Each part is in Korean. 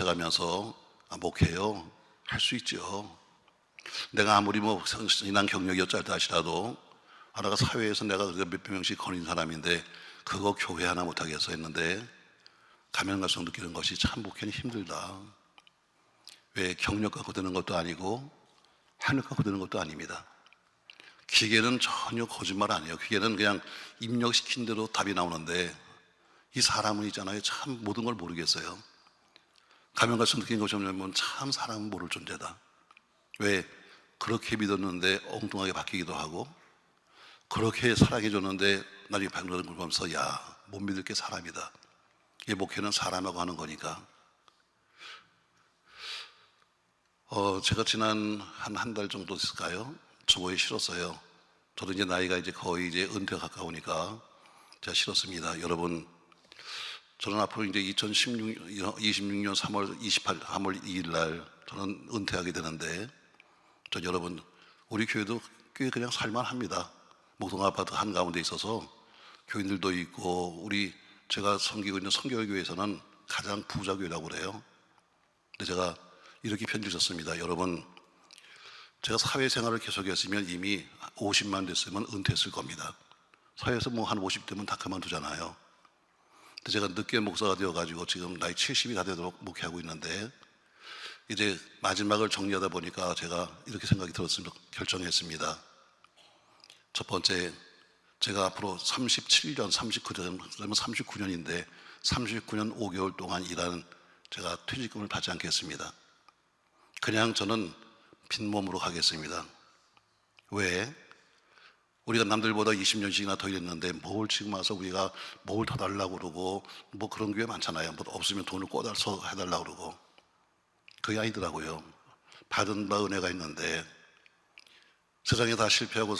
살아가면서 목회요 할 수 있죠. 내가 아무리 뭐 신앙 경력이 어쩔다 하시라도 내가 사회에서 내가 몇백 명씩 거린 사람인데 그거 교회 하나 못하겠어 했는데 가면 갈수록 느끼는 것이 참 목회는 힘들다. 왜 경력 갖고 되는 것도 아니고 학력 갖고 되는 것도 아닙니다. 기계는 전혀 거짓말 아니에요. 기계는 그냥 입력시킨 대로 답이 나오는데 이 사람은 있잖아요. 참 모든 걸 모르겠어요. 가면 갈수록 느끼는 것이 뭐냐면 참 사람은 모를 존재다. 왜 그렇게 믿었는데 엉뚱하게 바뀌기도 하고 그렇게 사랑해줬는데 나중에 바뀌는 걸 보면서 야, 못 믿을 게 사람이다. 이 목회는 사람하고 하는 거니까. 제가 지난 한 달 정도 됐을까요? 초보에 실었어요. 저도 이제 나이가 이제 거의 이제 은퇴가 가까우니까 제가 실었습니다. 여러분, 저는 앞으로 이제 2026년 3월 2일 날 저는 은퇴하게 되는데, 여러분, 우리 교회도 꽤 그냥 살만합니다. 목동 아파트 한가운데 있어서 교인들도 있고, 제가 섬기고 있는 성결교회에서는 가장 부자 교회라고 그래요. 근데 제가 이렇게 편지를 썼습니다. 여러분, 제가 사회생활을 계속했으면 이미 50만 됐으면 은퇴했을 겁니다. 사회에서 뭐 한 50대면 다 그만두잖아요. 근데 제가 늦게 목사가 되어가지고 지금 나이 70이 다 되도록 목회하고 있는데, 이제 마지막을 정리하다 보니까 제가 이렇게 생각이 들었습니다. 결정했습니다. 첫 번째, 제가 앞으로 37년, 39년, 그러면 39년인데 39년 5개월 동안 일하는 제가 퇴직금을 받지 않겠습니다. 그냥 저는 빈몸으로 가겠습니다. 왜? 우리가 남들보다 20년씩이나 더 일했는데 뭘 지금 와서 우리가 뭘 더 달라고 그러고, 뭐 그런 교회 많잖아요. 뭐 없으면 돈을 꿔달서 해달라고 그러고. 그게 아니더라고요. 받은 바 은혜가 있는데 세상에 다 실패하고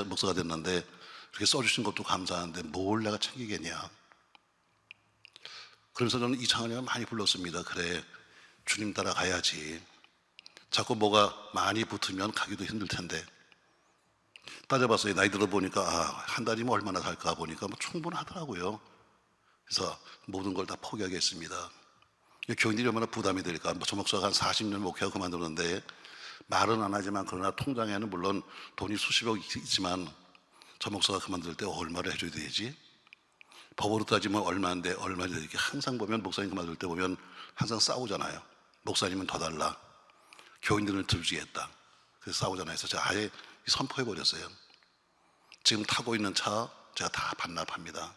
목사가 됐는데 이렇게 써주신 것도 감사한데 뭘 내가 챙기겠냐. 그래서 저는 이창환이가 많이 불렀습니다. 그래, 주님 따라가야지. 자꾸 뭐가 많이 붙으면 가기도 힘들 텐데. 따져봤어요. 나이 들어보니까 한 달이면 얼마나 살까 보니까 뭐 충분하더라고요. 그래서 모든 걸 다 포기하겠습니다. 교인들이 얼마나 부담이 될까. 저 목사가 한 40년 목회하고 그만두는데 말은 안 하지만 그러나 통장에는 물론 돈이 수십억 있지만 저 목사가 그만둘 때 얼마를 해줘야 되지? 법으로 따지면 얼마인데 이렇게 항상 보면 목사님 그만둘 때 보면 항상 싸우잖아요. 목사님은 더 달라. 교인들은 덜 주겠다. 그래서 싸우잖아요. 그래서 제가 아예 선포해버렸어요. 지금 타고 있는 차 제가 다 반납합니다.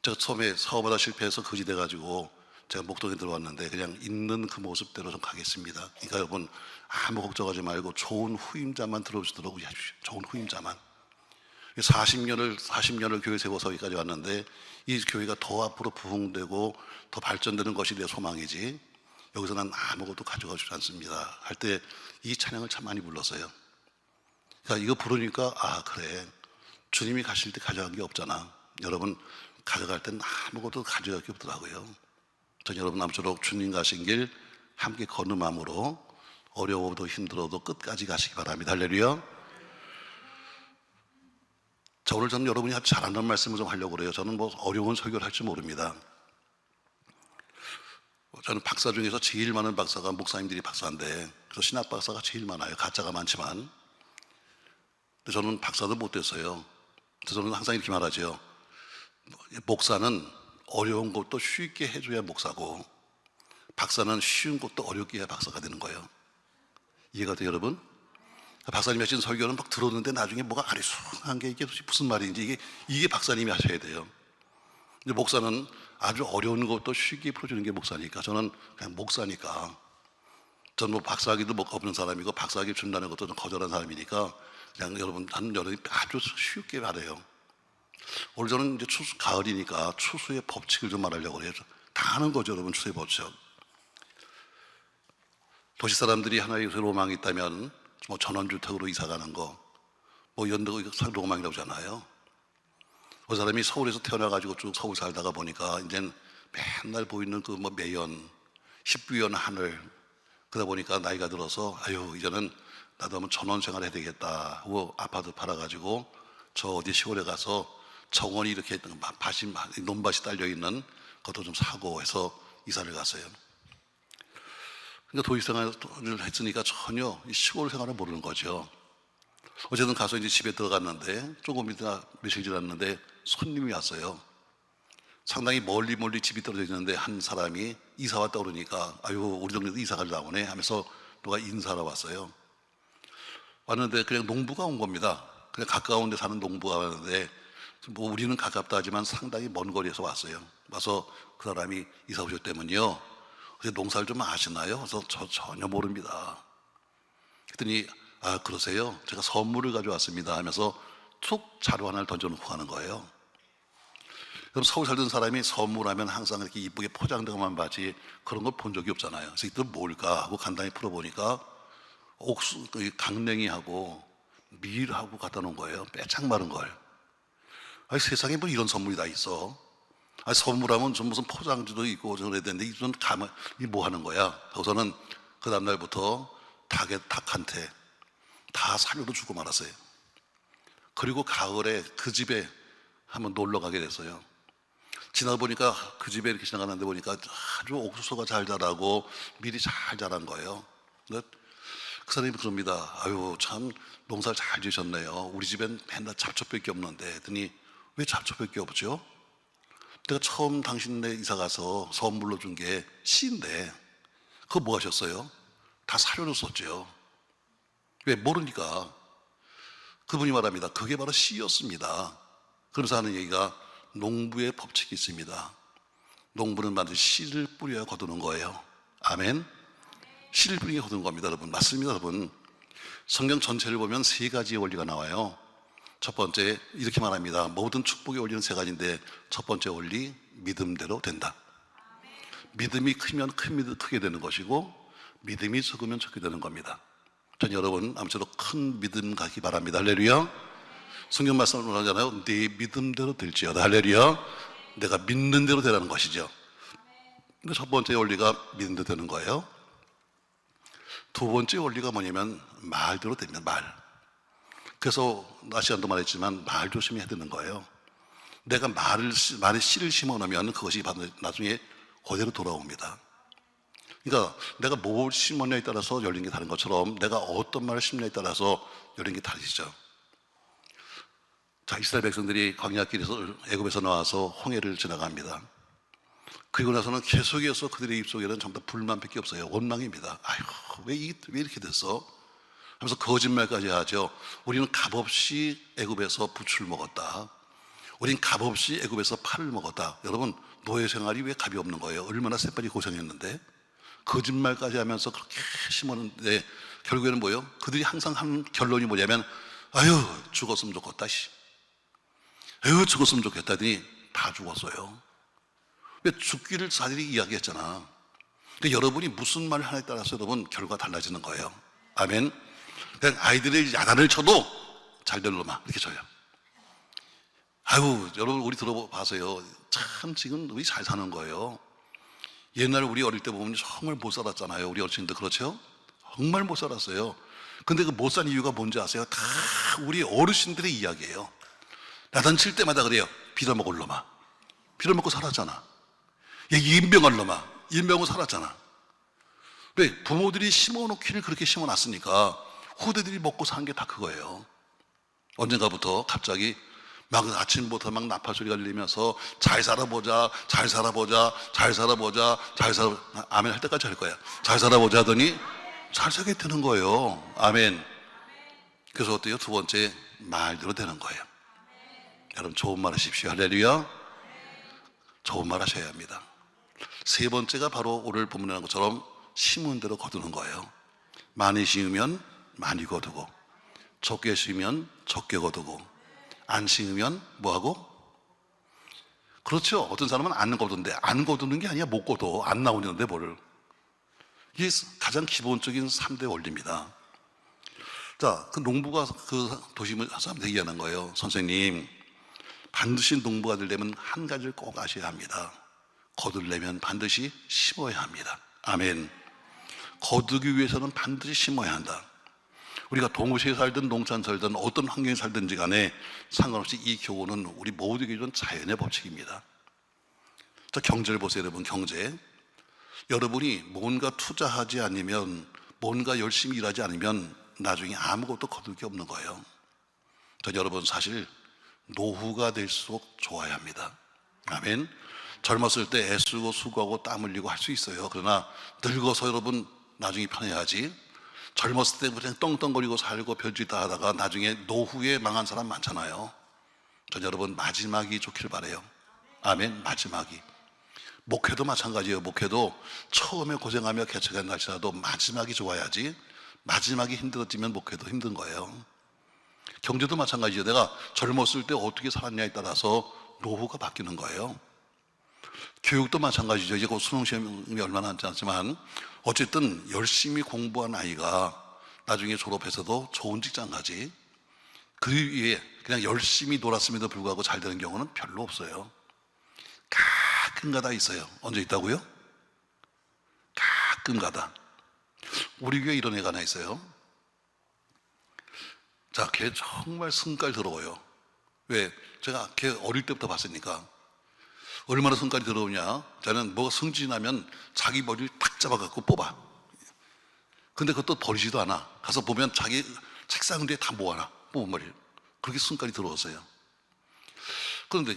제가 처음에 사업하다 실패해서 거지 돼가지고 제가 목동에 들어왔는데 그냥 있는 그 모습대로 좀 가겠습니다. 그러니까 여러분 아무 걱정하지 말고 좋은 후임자만 들어오시도록 해주십시오. 좋은 후임자만. 40년을 교회 세워서 여기까지 왔는데 이 교회가 더 앞으로 부흥되고 더 발전되는 것이 내 소망이지 여기서 난 아무것도 가져가 주지 않습니다 할 때 이 찬양을 참 많이 불렀어요. 그러니까 이거 부르니까 그래, 주님이 가실 때 가져간 게 없잖아. 여러분 가져갈 땐 아무것도 가져갈 게 없더라고요. 전 여러분 아무쪼록 주님 가신 길 함께 걸음함으로 어려워도 힘들어도 끝까지 가시기 바랍니다. 할렐루야. 자, 오늘 저는 여러분이 아주 잘하는 말씀을 좀 하려고 그래요. 저는 뭐 어려운 설교를 할 줄 모릅니다. 저는 박사 중에서 제일 많은 박사가 목사님들이 박사인데, 그래서 신학 박사가 제일 많아요. 가짜가 많지만. 근데 저는 박사도 못 됐어요. 그래서 저는 항상 이렇게 말하죠. 목사는 어려운 것도 쉽게 해줘야 목사고, 박사는 쉬운 것도 어렵게 해야 박사가 되는 거예요. 이해가 돼요, 여러분? 박사님이 하신 설교는 막 들었는데 나중에 뭐가 아리송한 게 이게 무슨 말인지 이게 박사님이 하셔야 돼요. 근데 목사는 아주 어려운 것도 쉽게 풀어주는 게 목사니까, 저는 그냥 목사니까, 저는 뭐 박사학위도 없는 사람이고 박사학위 준다는 것도 좀 거절한 사람이니까 그냥 여러분 아주 쉽게 말해요. 오늘 저는 이제 가을이니까 추수의 법칙을 좀 말하려고 해요. 다 아는 거죠, 여러분. 추수의 법칙. 도시 사람들이 하나의 로망이 있다면 뭐 전원주택으로 이사 가는 거, 뭐 연대고 로망이라고 하잖아요. 그 사람이 서울에서 태어나가지고 쭉 서울 살다가 보니까 이제는 맨날 보이는 그 뭐 매연, 십부연 하늘, 그러다 보니까 나이가 들어서 이제는 나도 한번 전원 생활 해야 되겠다 하고 아파트 팔아가지고 저 어디 시골에 가서 정원이 이렇게 논밭이 딸려 있는 것도 좀 사고 해서 이사를 갔어요. 그러니까 도시 생활을 했으니까 전혀 이 시골 생활을 모르는 거죠. 어쨌든 가서 이제 집에 들어갔는데 조금 있다 며칠 지났는데 손님이 왔어요. 상당히 멀리 집이 떨어져 있는데 한 사람이 이사 왔다 그러니까 아유 우리 동네도 이사가 나오네 하면서 누가 인사하러 왔어요. 왔는데 그냥 농부가 온 겁니다. 그냥 가까운 데 사는 농부가 왔는데 뭐 우리는 가깝다 하지만 상당히 먼 거리에서 왔어요. 와서 그 사람이 이사 오셨다면요 농사를 좀 아시나요? 그래서 저 전혀 모릅니다. 그랬더니 아 그러세요? 제가 선물을 가져왔습니다 하면서 툭 자루 하나를 던져놓고 가는 거예요. 그럼 서울 살던 사람이 선물하면 항상 이렇게 이쁘게 포장된 것만 봐지 그런 걸 본 적이 없잖아요. 그래서 이때 뭘까 하고 간단히 풀어보니까 옥수, 강냉이하고 밀하고 갖다 놓은 거예요. 빼창 마른 걸. 아니 세상에 뭐 이런 선물이 다 있어. 아니 선물하면 좀 무슨 포장지도 있고 저래야 되는데 이건 가만 이 뭐 하는 거야. 그래서는 그 다음날부터 닭한테 다 사료로 주고 말았어요. 그리고 가을에 그 집에 한번 놀러 가게 됐어요. 지나가 보니까 그 집에 이렇게 지나가는데 보니까 아주 옥수수가 잘 자라고 밀이 잘 자란 거예요. 근데 그 사람이 그럽니다. 아유 참 농사를 잘 지으셨네요. 우리 집엔 맨날 잡초밖에 없는데 했더니 왜 잡초밖에 없죠? 내가 처음 당신네 이사 가서 선물로 준 게 씨인데 그거 뭐 하셨어요? 다 사료로 썼죠. 왜? 모르니까. 그분이 말합니다. 그게 바로 씨였습니다. 그러면서 하는 얘기가 농부의 법칙이 있습니다. 농부는 반드시 씨를 뿌려야 거두는 거예요. 아멘. 씨를 뿌리게 거두는 겁니다, 여러분. 맞습니다, 여러분. 성경 전체를 보면 세 가지의 원리가 나와요. 첫 번째 이렇게 말합니다. 모든 축복의 원리는 세 가지인데 첫 번째 원리 믿음대로 된다. 믿음이 크면 크게 되는 것이고 믿음이 적으면 적게 되는 겁니다. 전 여러분 아무쪼록 큰 믿음 가기 바랍니다. 할렐루야. 성경 말씀을 하잖아요. 네 믿음대로 될지어다. 할렐루야. 내가 믿는 대로 되라는 것이죠. 근데 첫 번째 원리가 믿음대로 되는 거예요. 두 번째 원리가 뭐냐면 말대로 됩니다. 말. 그래서 낮 시간도 말했지만 말 조심해야 되는 거예요. 내가 말에 씨를 심어 놓으면 그것이 나중에 그대로 돌아옵니다. 그러니까 내가 뭘 심었냐에 따라서 열린 게 다른 것처럼 내가 어떤 말을 심냐에 따라서 열린 게 다르죠. 자, 이스라엘 백성들이 광야길에서 애굽에서 나와서 홍해를 지나갑니다. 그리고 나서는 계속해서 그들의 입속에는 전부 다 불만밖에 없어요. 원망입니다. 아이고 왜 이렇게 됐어? 하면서 거짓말까지 하죠. 우리는 값없이 애굽에서 부추를 먹었다. 우린 값없이 애굽에서 팔을 먹었다. 여러분 노예 생활이 왜 값이 없는 거예요? 얼마나 쎄빠리 고생했는데 거짓말까지 하면서 그렇게 심었는데 결국에는 뭐예요? 그들이 항상 하는 결론이 뭐냐면 아유 죽었으면 좋겠다. 아유 죽었으면 좋겠다 하더니 다 죽었어요. 왜 죽기를 자들이 이야기했잖아. 근데 여러분이 무슨 말을 하냐에 따라서 여러분 결과가 달라지는 거예요. 아멘. 그냥 아이들이 야단을 쳐도 잘 될 놈아 이렇게 쳐요. 아유 여러분 우리 들어봐서요. 참 지금 우리 잘 사는 거예요. 옛날 우리 어릴 때 보면 정말 못 살았잖아요. 우리 어르신들 그렇죠? 정말 못 살았어요. 근데 그 못 산 이유가 뭔지 아세요? 다 우리 어르신들의 이야기예요. 야단 칠 때마다 그래요. 빌어먹을 놈아. 빌어먹고 살았잖아. 얘 인병할 놈아. 인병하고 살았잖아. 왜? 부모들이 심어놓기를 그렇게 심어놨으니까 후대들이 먹고 산 게 다 그거예요. 언젠가부터 갑자기 막 아침부터 막 나팔 소리가 들리면서 잘 살아보자, 잘 살아보자, 잘 살아보자, 잘 살아, 아멘 할 때까지 할 거야. 잘 살아보자 하더니 잘 살게 되는 거예요. 아멘. 그래서 어때요? 두 번째 말대로 되는 거예요. 여러분 좋은 말 하십시오. 할렐루야. 좋은 말 하셔야 합니다. 세 번째가 바로 오늘 본문에 나온 것처럼 심은 대로 거두는 거예요. 많이 심으면 많이 거두고 적게 심으면 적게 거두고 안 심으면 뭐하고? 그렇죠. 어떤 사람은 안 거두는데 안 거두는 게 아니야. 못 거둬. 안 나오는데 뭐를. 이게 가장 기본적인 3대 원리입니다. 자, 그 농부가 그 도시 사람한테 얘기하는 거예요. 선생님 반드시 농부가 되려면 한 가지를 꼭 아셔야 합니다. 거두려면 반드시 심어야 합니다. 아멘. 거두기 위해서는 반드시 심어야 한다. 우리가 동시에 살든 농촌 살든 어떤 환경에 살든지 간에 상관없이 이 교훈은 우리 모두에게 준 자연의 법칙입니다. 자, 경제를 보세요 여러분. 경제 여러분이 뭔가 투자하지 않으면, 뭔가 열심히 일하지 않으면 나중에 아무것도 거둘 게 없는 거예요. 전 여러분 사실 노후가 될수록 좋아야 합니다. 아멘. 젊었을 때 애쓰고 수고하고 땀 흘리고 할 수 있어요. 그러나 늙어서 여러분 나중에 편해야지. 젊었을 때 그냥 떵떵거리고 살고 별짓 다 하다가 나중에 노후에 망한 사람 많잖아요. 전 여러분 마지막이 좋길 바라요. 아멘. 마지막이. 목회도 마찬가지예요. 목회도 처음에 고생하며 개척한 날씨라도 마지막이 좋아야지. 마지막이 힘들어지면 목회도 힘든 거예요. 경제도 마찬가지예요. 내가 젊었을 때 어떻게 살았냐에 따라서 노후가 바뀌는 거예요. 교육도 마찬가지죠. 이제 곧 수능 시험이 얼마 남지 않지만 어쨌든 열심히 공부한 아이가 나중에 졸업해서도 좋은 직장 가지, 그 위에 그냥 열심히 놀았음에도 불구하고 잘 되는 경우는 별로 없어요. 가끔가다 있어요. 언제 있다고요? 가끔가다. 우리 교회 이런 애가 하나 있어요. 자, 걔 정말 성깔 더러워요. 왜? 제가 걔 어릴 때부터 봤으니까. 얼마나 성깔이 더러우냐? 저는 뭐가 승진하면 자기 머리를 탁 잡아갖고 뽑아. 근데 그것도 버리지도 않아. 가서 보면 자기 책상 뒤에 다 모아놔. 뽑은 머리를. 그렇게 성깔이 더러웠어요. 그런데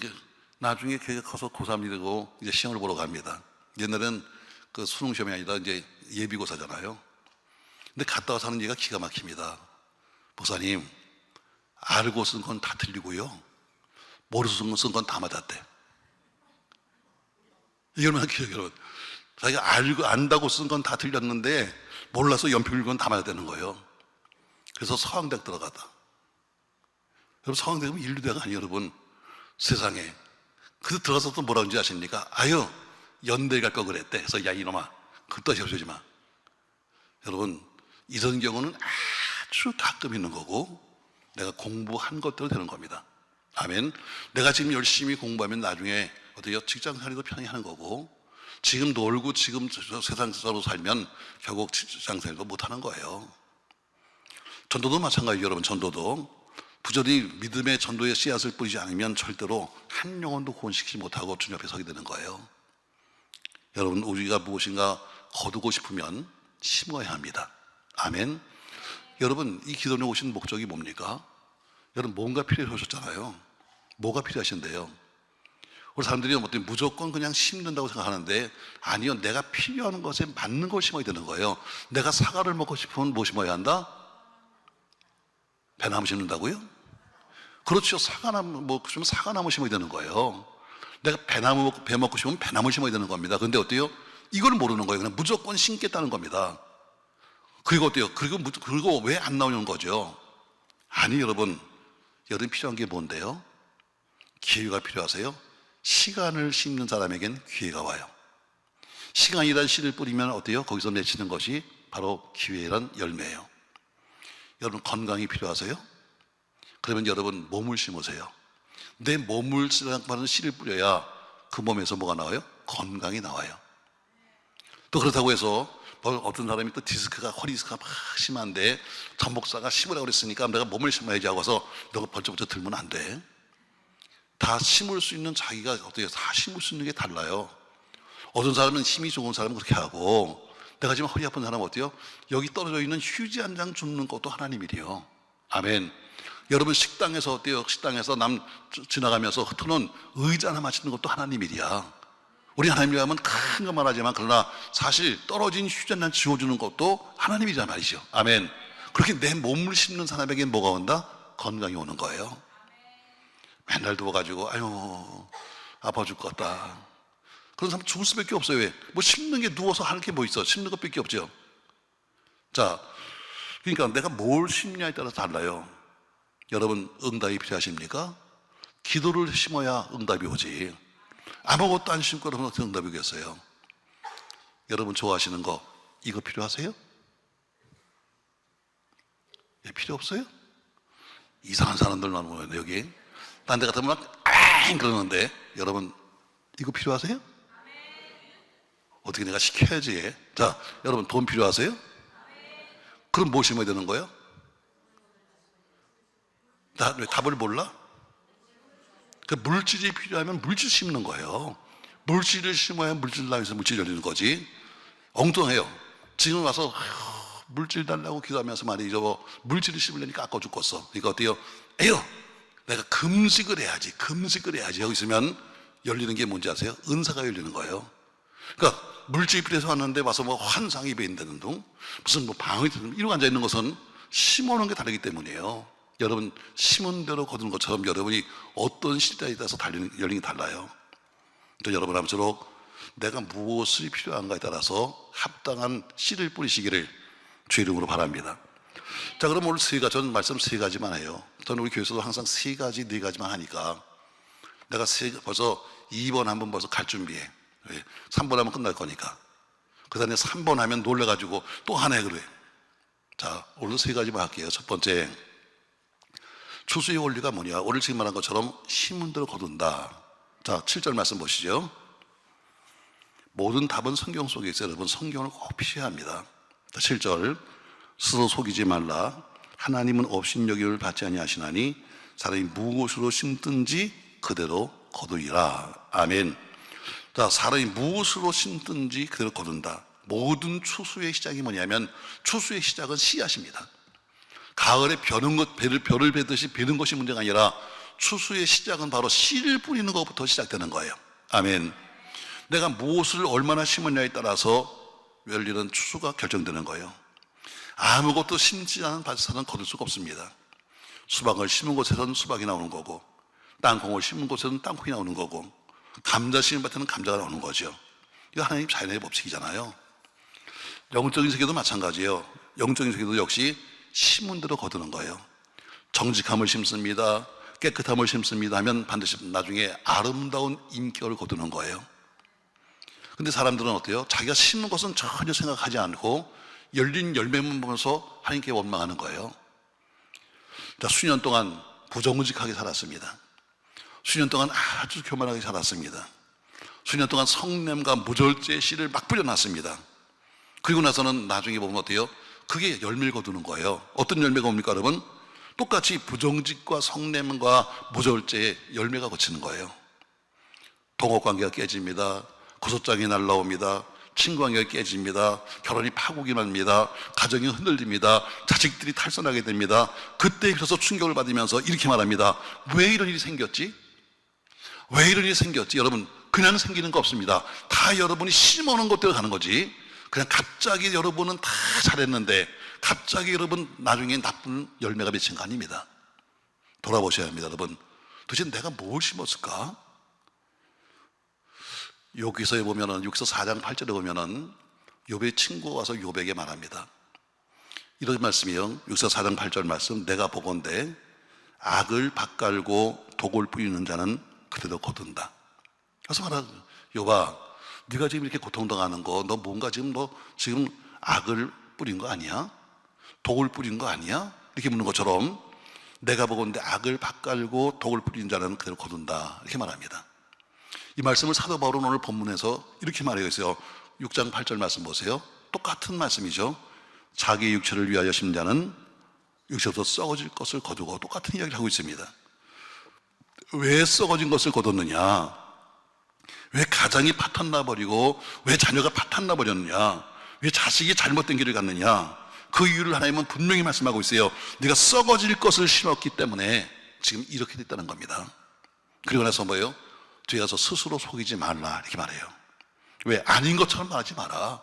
나중에 걔가 커서 고3이 되고 이제 시험을 보러 갑니다. 옛날엔 그 수능 시험이 아니라 이제 예비고사잖아요. 근데 갔다 와서 하는 얘기가 기가 막힙니다. 목사님, 알고 쓴 건 다 틀리고요, 모르고 쓴 건 다 맞았대. 이게 얼마나 기억이, 여러분. 자기가 알고 안다고 쓴 건 다 틀렸는데 몰라서 연필 읽은 건 다 맞아야 되는 거예요. 그래서 서강대학 들어가다. 여러분, 서강대학은 인류대가 아니에요, 여러분. 세상에. 그래서 들어가서 또 뭐라고 하는지 아십니까? 아유, 연대 갈 거 그랬대. 그래서 야, 이놈아, 그것도 해주지 마. 여러분, 이런 경우는 아주 가끔 있는 거고, 내가 공부한 것대로 되는 겁니다. 아멘. 내가 지금 열심히 공부하면 나중에 어때요? 직장생활도 편히 하는 거고, 지금 놀고 지금 세상으로 살면 결국 직장생활도 못하는 거예요. 전도도 마찬가지예요, 여러분. 전도도 부절히 믿음의 전도의 씨앗을 뿌리지 않으면 절대로 한 영혼도 구원시키지 못하고 주님 앞에 서게 되는 거예요. 여러분, 우리가 무엇인가 거두고 싶으면 심어야 합니다. 아멘. 여러분, 이 기도에 오신 목적이 뭡니까? 여러분, 뭔가 필요하셨잖아요. 뭐가 필요하신데요? 우리 사람들이 무조건 그냥 심는다고 생각하는데, 아니요, 내가 필요한 것에 맞는 걸 심어야 되는 거예요. 내가 사과를 먹고 싶으면 뭐 심어야 한다? 배나무 심는다고요? 그렇죠. 사과나무 먹고 싶으면 사과나무 심어야 되는 거예요. 내가 배 먹고 싶으면 배나무 심어야 되는 겁니다. 근데 어때요? 이걸 모르는 거예요. 그냥 무조건 심겠다는 겁니다. 그리고 어때요? 그리고 왜 안 나오는 거죠? 아니, 여러분 필요한 게 뭔데요? 기회가 필요하세요? 시간을 심는 사람에겐 기회가 와요. 시간이란 씨를 뿌리면 어때요? 거기서 맺히는 것이 바로 기회란 열매예요. 여러분, 건강이 필요하세요? 그러면 여러분 몸을 심으세요. 내 몸을 쓰는 씨를 뿌려야 그 몸에서 뭐가 나와요? 건강이 나와요. 또 그렇다고 해서 어떤 사람이 또 디스크가, 허리 디스크가 막 심한데 전 목사가 심으라고 그랬으니까 내가 몸을 심어야지 하고서 너가 번쩍번쩍 들면 안 돼. 다 심을 수 있는 자기가 어때요? 다 심을 수 있는 게 달라요. 어떤 사람은 힘이 좋은 사람은 그렇게 하고, 내가 지금 허리 아픈 사람은 어때요? 여기 떨어져 있는 휴지 한 장 줍는 것도 하나님 일이에요. 아멘. 여러분, 식당에서 어때요? 식당에서 남 지나가면서 흩어놓은 의자 하나 맞추는 것도 하나님 일이야. 우리 하나님이 하면 큰 것만 하지만, 그러나 사실 떨어진 휴지 한 장 지워주는 것도 하나님이란 말이죠. 아멘. 그렇게 내 몸을 심는 사람에게 뭐가 온다? 건강이 오는 거예요. 맨날 누워가지고 아유 아파 죽 것 같다, 그런 사람 죽을 수밖에 없어요. 왜? 뭐 심는 게, 누워서 하는 게 뭐 있어? 심는 것밖에 없죠. 자, 그러니까 내가 뭘 심냐에 따라서 달라요. 여러분, 응답이 필요하십니까? 기도를 심어야 응답이 오지. 아무것도 안 심고 그러면 어떻게 응답이 오겠어요? 여러분 좋아하시는 거 이거 필요하세요? 예, 필요 없어요? 이상한 사람들만 모여요 여기. 딴 데 같으면 막 그러는데, 여러분 이거 필요하세요? 어떻게 내가 시켜야지. 자, 여러분 돈 필요하세요? 그럼 뭐 심어야 되는 거예요? 나 왜 답을 몰라? 그 물질이 필요하면 물질 심는 거예요. 물질을 심어야 물질 나면서 물질이 열리는 거지. 엉뚱해요. 지금 와서 물질 달라고 기도하면서 말이죠. 물질을 씹으려니까 아까 죽겠어. 그러니까 어때요? 에휴, 내가 금식을 해야지. 여기 있으면 열리는 게 뭔지 아세요? 은사가 열리는 거예요. 그러니까 물질 필요해서 왔는데 와서 환상 입에 있는 둥, 무슨 방언이 드는 이러고 앉아 있는 것은 심어놓은 게 다르기 때문이에요. 여러분, 심은 대로 거두는 것처럼 여러분이 어떤 시대에 따라서 열리는 게 달라요. 또 여러분 아무쪼록 내가 무엇이 필요한가에 따라서 합당한 씨를 뿌리시기를 주의 이름으로 바랍니다. 자, 그럼 오늘 저는 말씀 세 가지만 해요. 저는 우리 교회에서도 항상 세 가지, 네 가지만 하니까 내가 벌써 2번 한 번 벌써 갈 준비해. 3번 하면 끝날 거니까. 그 다음에 3번 하면 놀래가지고 또 하나 해 그래. 자, 오늘도 세 가지만 할게요. 첫 번째, 추수의 원리가 뭐냐? 오늘 지금 말한 것처럼 심은 대로 거둔다. 자, 7절 말씀 보시죠. 모든 답은 성경 속에 있어요. 여러분, 성경을 꼭 피해야 합니다. 7절, 스스로 속이지 말라. 하나님은 업신여김을 받지 아니하시나니 사람이 무엇으로 심든지 그대로 거두리라. 아멘. 자, 사람이 무엇으로 심든지 그대로 거둔다. 모든 추수의 시작이 뭐냐면, 추수의 시작은 씨앗입니다. 가을에 벼를 베듯이 베는 것이 문제가 아니라 추수의 시작은 바로 씨를 뿌리는 것부터 시작되는 거예요. 아멘. 내가 무엇을 얼마나 심었냐에 따라서 열리는 추수가 결정되는 거예요. 아무것도 심지 않은 밭에서는 거둘 수가 없습니다. 수박을 심은 곳에서는 수박이 나오는 거고, 땅콩을 심은 곳에서는 땅콩이 나오는 거고, 감자 심은 밭에는 감자가 나오는 거죠. 이거 하나님 자연의 법칙이잖아요. 영적인 세계도 마찬가지예요. 영적인 세계도 역시 심은 대로 거두는 거예요. 정직함을 심습니다, 깨끗함을 심습니다 하면 반드시 나중에 아름다운 인격을 거두는 거예요. 근데 사람들은 어때요? 자기가 심는 것은 전혀 생각하지 않고 열린 열매만 보면서 하나님께 원망하는 거예요. 자, 수년 동안 부정직하게 살았습니다. 수년 동안 아주 교만하게 살았습니다. 수년 동안 성냄과 무절제의 씨를 막 뿌려놨습니다. 그리고 나서는 나중에 보면 어때요? 그게 열매를 거두는 거예요. 어떤 열매가 옵니까, 여러분? 똑같이 부정직과 성냄과 무절제의 열매가 거치는 거예요. 동업관계가 깨집니다. 고소장이 날라옵니다. 친구관계가 깨집니다. 결혼이 파국이 납니다. 가정이 흔들립니다. 자식들이 탈선하게 됩니다. 그때 비로소 충격을 받으면서 이렇게 말합니다. 왜 이런 일이 생겼지? 왜 이런 일이 생겼지? 여러분, 그냥 생기는 거 없습니다. 다 여러분이 심어놓은 것대로 가는 거지. 그냥 갑자기 여러분은 다 잘했는데 갑자기 여러분 나중에 나쁜 열매가 맺힌 거 아닙니다. 돌아보셔야 합니다. 여러분, 도대체 내가 뭘 심었을까? 욥기서에 보면은, 욥기서 4장 8절에 보면은 욥의 친구가 와서 욥에게 말합니다. 이런 말씀이요. 욥기서 4장 8절 말씀, 내가 보건대 악을 밭갈고 독을 뿌리는 자는 그대로 거둔다. 그래서 말하죠. 욥아, 네가 지금 이렇게 고통당하는 거, 너 뭔가 지금 지금 악을 뿌린 거 아니야? 독을 뿌린 거 아니야? 이렇게 묻는 것처럼 내가 보건대 악을 밭갈고 독을 뿌리는 자는 그대로 거둔다. 이렇게 말합니다. 이 말씀을 사도 바울은 오늘 본문에서 이렇게 말하고 있어요. 6장 8절 말씀 보세요. 똑같은 말씀이죠. 자기 육체를 위하여 심은 자는 육체로서 썩어질 것을 거두고, 똑같은 이야기를 하고 있습니다. 왜 썩어진 것을 거뒀느냐? 왜 가정이 파탄나버리고 왜 자녀가 파탄나버렸느냐? 왜 자식이 잘못된 길을 갔느냐? 그 이유를 하나님은 분명히 말씀하고 있어요. 네가 썩어질 것을 심었기 때문에 지금 이렇게 됐다는 겁니다. 그리고 나서 뭐예요? 뒤에 가서 스스로 속이지 말라 이렇게 말해요. 왜? 아닌 것처럼 말하지 마라.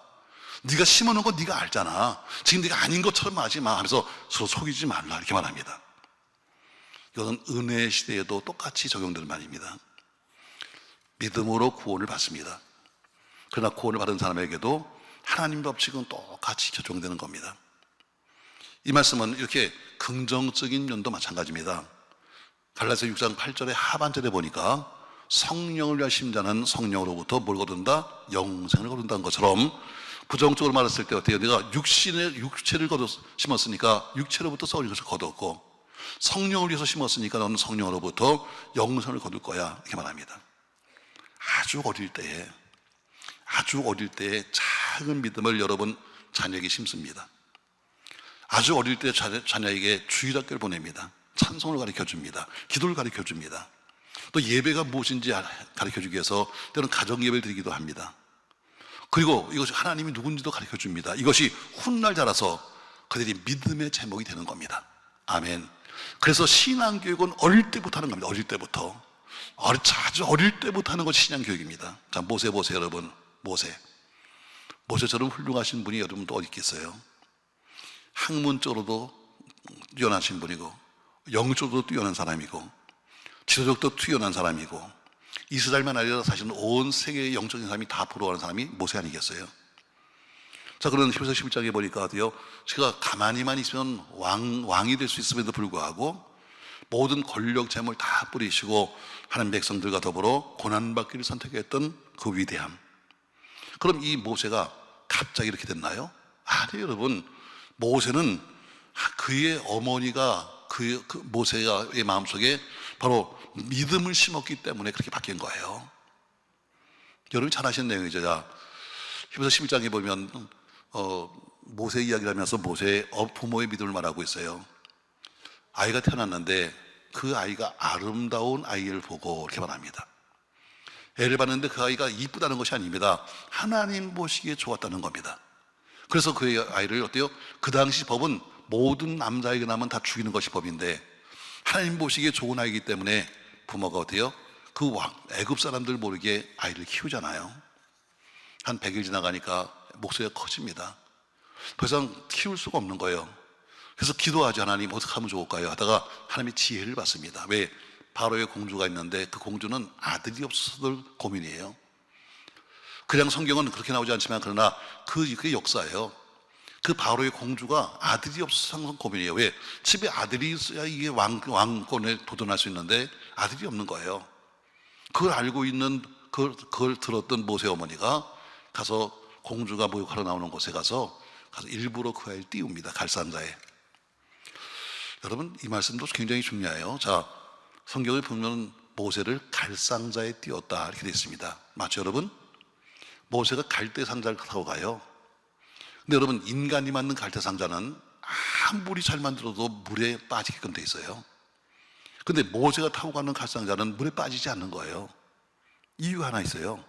네가 심어놓은 거 네가 알잖아. 지금 네가 아닌 것처럼 말하지 마 하면서 서로 속이지 말라 이렇게 말합니다. 이것은 은혜의 시대에도 똑같이 적용되는 말입니다. 믿음으로 구원을 받습니다. 그러나 구원을 받은 사람에게도 하나님 법칙은 똑같이 적용되는 겁니다. 이 말씀은 이렇게 긍정적인 면도 마찬가지입니다. 갈라디아서 6장 8절의 하반절에 보니까 성령을 위하여 심은 자는 성령으로부터 뭘 거둔다? 영생을 거둔다는 것처럼, 부정적으로 말했을 때 어때요? 내가 육체를 심었으니까 육체로부터 썩어진 것을 거뒀고, 성령을 위해서 심었으니까 너는 성령으로부터 영생을 거둘 거야 이렇게 말합니다. 아주 어릴 때에 작은 믿음을 여러분 자녀에게 심습니다. 아주 어릴 때 자녀에게 주일학교를 보냅니다. 찬송을 가르쳐줍니다. 기도를 가르쳐줍니다. 또 예배가 무엇인지 가르쳐주기 위해서 때로는 가정예배를 드리기도 합니다. 그리고 이것이 하나님이 누군지도 가르쳐 줍니다. 이것이 훗날 자라서 그들이 믿음의 제목이 되는 겁니다. 아멘. 그래서 신앙교육은 어릴 때부터 하는 겁니다. 어릴 때부터. 아주 어릴 때부터 하는 것이 신앙교육입니다. 자, 모세 보세요, 여러분. 모세처럼 훌륭하신 분이 여러분도 어디 있겠어요? 학문적으로도 뛰어나신 분이고, 영적으로도 뛰어난 사람이고, 지도적도 뛰어난 사람이고, 이스라엘만 아니라 사실은 온 세계의 영적인 사람이 다 부러워하는 사람이 모세 아니겠어요? 자, 그런 히브리서 11장에 보니까 어때요? 제가 가만히만 있으면 왕이 될 수 있음에도 불구하고 모든 권력, 재물 다 뿌리시고 하나님 백성들과 더불어 고난받기를 선택했던 그 위대함. 그럼 이 모세가 갑자기 이렇게 됐나요? 아니에요, 여러분. 모세는 그의 어머니가 그 모세의 마음속에 바로 믿음을 심었기 때문에 그렇게 바뀐 거예요. 여러분이 잘 아시는 내용이죠. 자, 히브리서 11장에 보면 모세 이야기를 하면서 모세의 부모의 믿음을 말하고 있어요. 아이가 태어났는데 그 아이가 아름다운 아이를 보고 이렇게 말합니다. 애를 봤는데 그 아이가 이쁘다는 것이 아닙니다. 하나님 보시기에 좋았다는 겁니다. 그래서 그 아이를 어때요? 그 당시 법은 모든 남자에게 나면 다 죽이는 것이 법인데 하나님 보시기에 좋은 아이기 때문에 부모가 어때요? 그 애굽 사람들 모르게 아이를 키우잖아요. 한 100일 지나가니까 목소리가 커집니다. 더 이상 키울 수가 없는 거예요. 그래서 기도하죠. 하나님 어떻게 하면 좋을까요? 하다가 하나님의 지혜를 받습니다. 왜? 바로의 공주가 있는데 그 공주는 아들이 없어서 고민이에요. 그냥 성경은 그렇게 나오지 않지만 그러나 그게 역사예요. 그 바로의 공주가 아들이 없어서 항상 고민이에요. 왜? 집에 아들이 있어야 이게 왕권에 도전할 수 있는데 아들이 없는 거예요. 그걸 알고 있는 그걸 들었던 모세 어머니가 가서 공주가 목욕하러 나오는 곳에 가서 일부러 그 아이를 띄웁니다. 갈상자에. 여러분, 이 말씀도 굉장히 중요해요. 자, 성경을 보면 모세를 갈상자에 띄웠다 이렇게 되어 있습니다. 맞죠, 여러분? 모세가 갈대 상자를 타고 가요. 근데 여러분, 인간이 만든 갈대 상자는 아무리 잘 만들어도 물에 빠지게끔 되어 있어요. 근데 모세가 타고 가는 갈상자는 물에 빠지지 않는 거예요. 이유가 하나 있어요.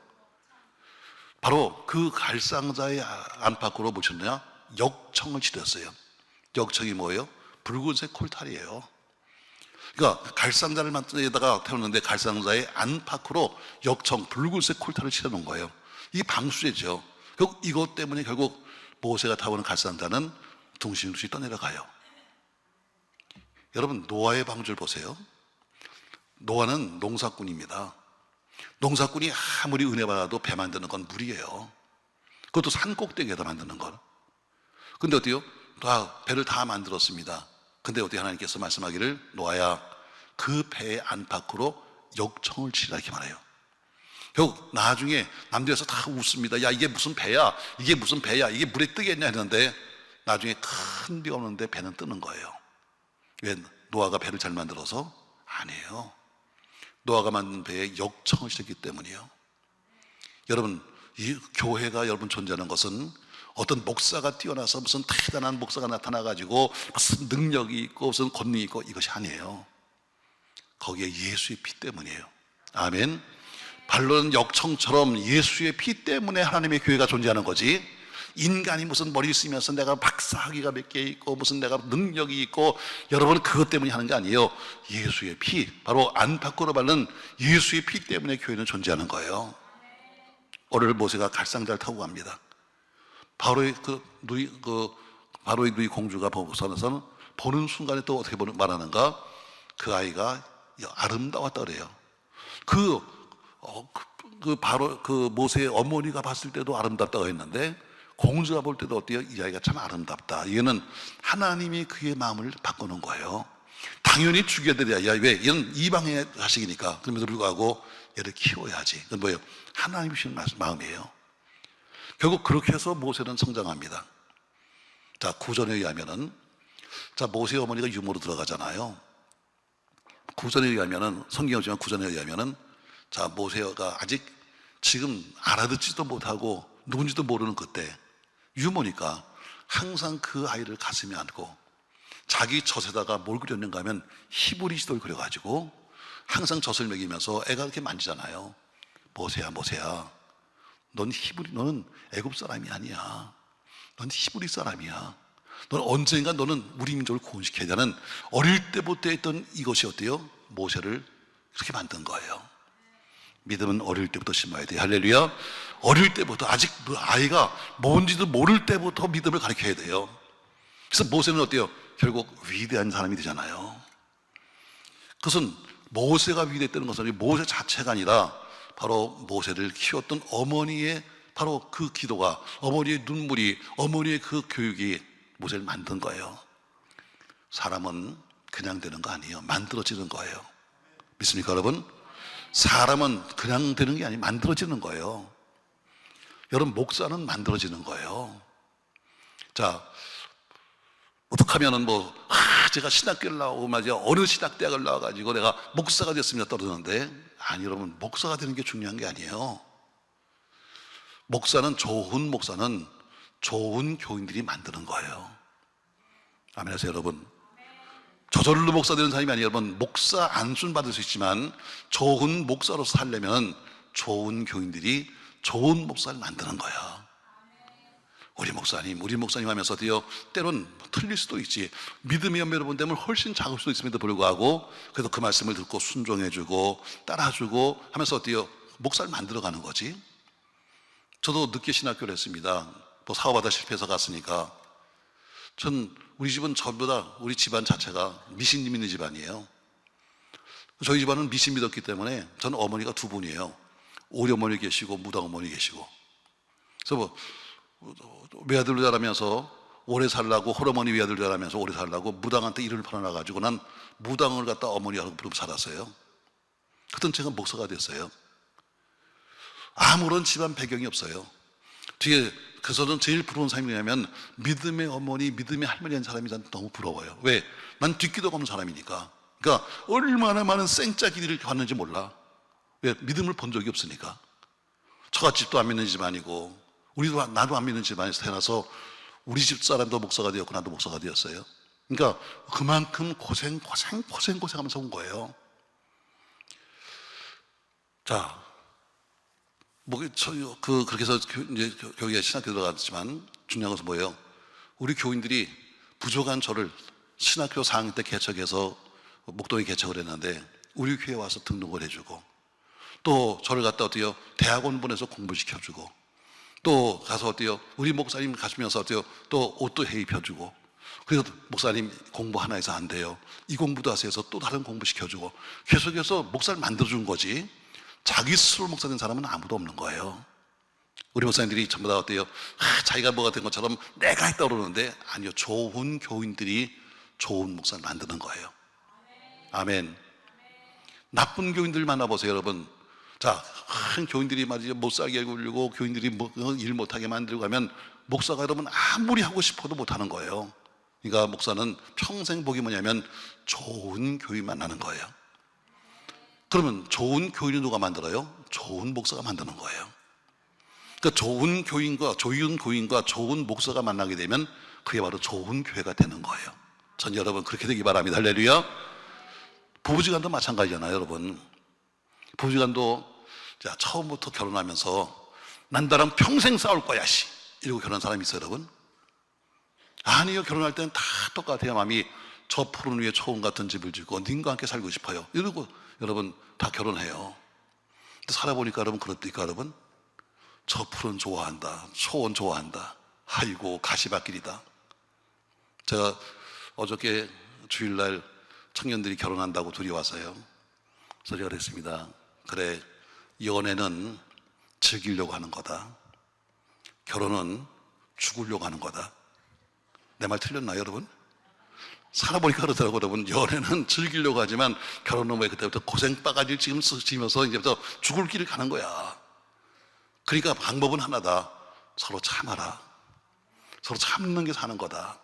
바로 그 갈상자의 안팎으로 보셨느냐? 역청을 치렀어요. 역청이 뭐예요? 붉은색 콜탈이에요. 그러니까 갈상자를 만들어다가 태우는데 갈상자의 안팎으로 역청, 붉은색 콜탈을 칠해놓은 거예요. 이게 방수제죠. 결국 이것 때문에 결국 모세가 타고 오는 갈상자는 둥실둥실 떠내려가요. 여러분, 노아의 방주를 보세요. 노아는 농사꾼입니다. 농사꾼이 아무리 은혜 받아도 배 만드는 건 물이에요. 그것도 산 꼭대기에다 만드는 걸. 근데 어때요? 배를 다 만들었습니다. 근데 어떻게 하나님께서 말씀하기를 노아야 그 배의 안팎으로 역청을 치라 이렇게 말해요. 결국 나중에 남들에서 다 웃습니다. 야, 이게 무슨 배야? 이게 무슨 배야? 이게 물에 뜨겠냐 했는데 나중에 큰 비가 오는데 배는 뜨는 거예요. 왜? 노아가 배를 잘 만들어서? 아니에요. 노아가 만든 배에 역청을 치기 때문이에요. 여러분, 이 교회가 여러분 존재하는 것은 어떤 목사가 뛰어나서 무슨 대단한 목사가 나타나가지고 무슨 능력이 있고 무슨 권능이 있고 이것이 아니에요. 거기에 예수의 피 때문이에요. 아멘. 반론 역청처럼 예수의 피 때문에 하나님의 교회가 존재하는 거지, 인간이 무슨 머리 쓰면서 내가 박사학위가 몇 개 있고 무슨 내가 능력이 있고 여러분 그것 때문에 하는 게 아니에요. 예수의 피, 바로 안팎으로 바른 예수의 피 때문에 교회는 존재하는 거예요. 오늘 모세가 갈상자를 타고 갑니다. 바로의 바로의 누이 공주가 보고서는 보는 순간에 또 어떻게 말하는가? 그 아이가 아름다웠다 그래요. 바로 그 모세의 어머니가 봤을 때도 아름답다고 했는데 공주가 볼 때도 어때요? 이 아이가 참 아름답다. 이거는 하나님이 그의 마음을 바꾸는 거예요. 당연히 죽여드려야. 왜? 얘는 이방의 자식이니까. 그럼에도 불구하고 얘를 키워야지. 그건 뭐예요? 하나님이 주신 마음이에요. 결국 그렇게 해서 모세는 성장합니다. 자, 구전에 의하면은, 자, 모세 어머니가 유모로 들어가잖아요. 구전에 의하면은, 성경이지만 구전에 의하면은, 자, 모세가 아직 지금 알아듣지도 못하고 누군지도 모르는 그때 유모니까 항상 그 아이를 가슴에 안고 자기 젖에다가 뭘 그렸는가 하면 히브리 지도를 그려가지고 항상 젖을 먹이면서 애가 이렇게 만지잖아요. 모세야, 모세야, 너는 애굽 사람이 아니야. 넌 히브리 사람이야. 너는 언젠가 너는 우리 민족을 구원시켜야 되는 어릴 때부터 했던 이것이 어때요? 모세를 그렇게 만든 거예요. 믿음은 어릴 때부터 심어야 돼요. 할렐루야. 어릴 때부터, 아직 아이가 뭔지도 모를 때부터 믿음을 가르쳐야 돼요. 그래서 모세는 어때요? 결국 위대한 사람이 되잖아요. 그것은 모세가 위대했다는 것은 모세 자체가 아니라 바로 모세를 키웠던 어머니의 바로 그 기도가, 어머니의 눈물이, 어머니의 그 교육이 모세를 만든 거예요. 사람은 그냥 되는 거 아니에요. 만들어지는 거예요. 믿습니까, 여러분? 사람은 그냥 되는 게 아니에요. 만들어지는 거예요. 여러분, 목사는 만들어지는 거예요. 자, 어떻게 하면은 제가 신학교를 나오고 말이야, 어느 신학대학을 나와가지고 내가 목사가 됐습니다 떨어졌는데, 아니, 여러분, 목사가 되는 게 중요한 게 아니에요. 좋은 목사는 좋은 교인들이 만드는 거예요. 아멘 하세요, 여러분. 저절로 목사 되는 사람이 아니에요. 여러분, 목사 안순 받을 수 있지만 좋은 목사로 살려면 좋은 교인들이 좋은 목사를 만드는 거야. 우리 목사님 하면서 때론 틀릴 수도 있지. 믿음의 연배 여러분 되면 훨씬 작을 수도 있음에도 불구하고 그래도 그 말씀을 듣고 순종해주고 따라주고 하면서 목사를 만들어가는 거지. 저도 늦게 신학교를 했습니다. 사업하다 실패해서 갔으니까. 우리 집은 전부 다 우리 집안 자체가 미신 믿는 집안이에요. 저희 집안은 미신 믿었기 때문에 저는 어머니가 두 분이에요. 오리 어머니 계시고 무당 어머니 계시고. 그래서 외아들로 자라면서 오래 살라고, 홀어머니 외아들로 자라면서 오래 살라고 무당한테 이름을 팔아놔가지고 난 무당을 갖다 어머니라고 부르고 살았어요. 그땐 제가 목사가 됐어요. 아무런 집안 배경이 없어요. 그래서 저는 제일 부러운 사람이 뭐냐면 믿음의 어머니, 믿음의 할머니 한 사람이 난 너무 부러워요. 왜? 난 뒷기도가 없는 사람이니까. 그러니까 얼마나 많은 생짜기들을 봤는지 몰라. 왜? 믿음을 본 적이 없으니까. 처갓집도 안 믿는 집안이고 나도 안 믿는 집안에서 태어나서 우리 집 사람도 목사가 되었고 나도 목사가 되었어요. 그러니까 그만큼 고생하면서 온 거예요. 자, 그렇게 해서 이제 교회에 신학교 들어갔지만 중요한 것은 뭐예요? 우리 교인들이 부족한 저를 신학교 4학년 때 개척해서 목동에 개척을 했는데 우리 교회에 와서 등록을 해주고 또 저를 갖다 대학원 보내서 공부시켜주고 또 가서 우리 목사님 가시면서 또 옷도 해입혀주고 그래서 목사님 공부 하나 해서 안 돼요. 이 공부도 하세요 해서 또 다른 공부 시켜주고 계속해서 목사를 만들어준 거지. 자기 스스로 목사 된 사람은 아무도 없는 거예요. 우리 목사님들이 전부 다 자기가 뭐가 된 것처럼 내가 했다고 그러는데 아니요. 좋은 교인들이 좋은 목사를 만드는 거예요. 아멘. 나쁜 교인들 만나보세요, 여러분. 자, 큰 교인들이 말이죠. 못 살게 굴리고 교인들이 일 못하게 만들고 하면 목사가 여러분 아무리 하고 싶어도 못하는 거예요. 그러니까 목사는 평생 복이 뭐냐면 좋은 교인 만나는 거예요. 그러면 좋은 교인을 누가 만들어요? 좋은 목사가 만드는 거예요. 그러니까 좋은 교인과 좋은 목사가 만나게 되면 그게 바로 좋은 교회가 되는 거예요. 전 여러분 그렇게 되기 바랍니다. 할렐루야. 부부지간도 마찬가지잖아요, 여러분. 부부지간도 처음부터 결혼하면서 난 나랑 평생 싸울 거야 이러고 결혼한 사람이 있어요, 여러분? 아니요. 결혼할 때는 다 똑같아요. 마음이 저 푸른 위에 초원 같은 집을 짓고 님과 함께 살고 싶어요 이러고 여러분 다 결혼해요. 근데 살아보니까 여러분 그렇습니까, 여러분? 저 푸른 좋아한다, 초원 좋아한다, 아이고 가시밭길이다. 제가 어저께 주일날 청년들이 결혼한다고 둘이 왔어요. 그래서 제가 그랬습니다. 그래, 연애는 즐기려고 하는 거다. 결혼은 죽으려고 하는 거다. 내 말 틀렸나요, 여러분? 살아보니까 그러더라고요, 여러분. 연애는 즐기려고 하지만 결혼은 왜 그때부터 고생바가지를 지면서 이제부터 죽을 길을 가는 거야. 그러니까 방법은 하나다. 서로 참아라. 서로 참는 게 사는 거다.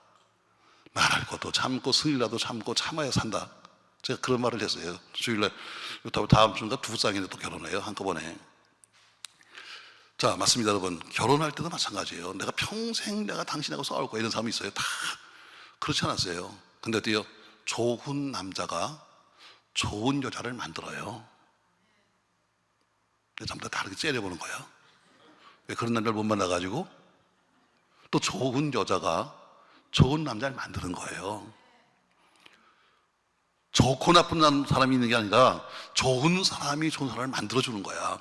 말할 것도 참고 승일라도 참고 참아야 산다. 제가 그런 말을 했어요. 주일날 다음 주인가 두 쌍인데 또 결혼해요, 한꺼번에. 자, 맞습니다, 여러분. 결혼할 때도 마찬가지예요. 내가 평생 당신하고 싸울 거야 이런 사람이 있어요. 다 그렇지 않았어요. 근데 어때요? 좋은 남자가 좋은 여자를 만들어요. 전부 다 다르게 째려보는 거야. 왜 그런 남자를 못 만나가지고 또 좋은 여자가 좋은 남자를 만드는 거예요. 좋고 나쁜 사람이 있는 게 아니라 좋은 사람이 좋은 사람을 만들어주는 거야.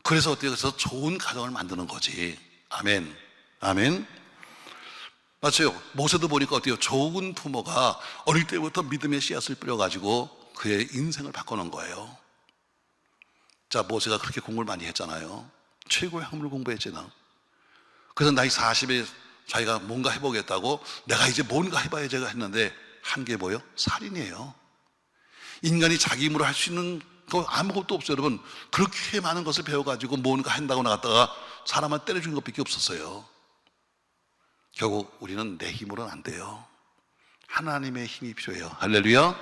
그래서 어때요? 그래서 좋은 가정을 만드는 거지. 아멘. 아멘. 맞아요. 모세도 보니까 어때요? 좋은 부모가 어릴 때부터 믿음의 씨앗을 뿌려가지고 그의 인생을 바꿔놓은 거예요. 자, 모세가 그렇게 공부를 많이 했잖아요. 최고의 학문을 공부했잖아. 그래서 나이 40에 자기가 뭔가 해보겠다고 내가 이제 뭔가 해봐야지 했는데 한 게 뭐예요? 살인이에요. 인간이 자기 힘으로 할 수 있는 거 아무것도 없어요. 여러분, 그렇게 많은 것을 배워가지고 뭔가 한다고 나갔다가 사람을 때려 죽인 것밖에 없었어요. 결국 우리는 내 힘으로는 안 돼요. 하나님의 힘이 필요해요. 할렐루야.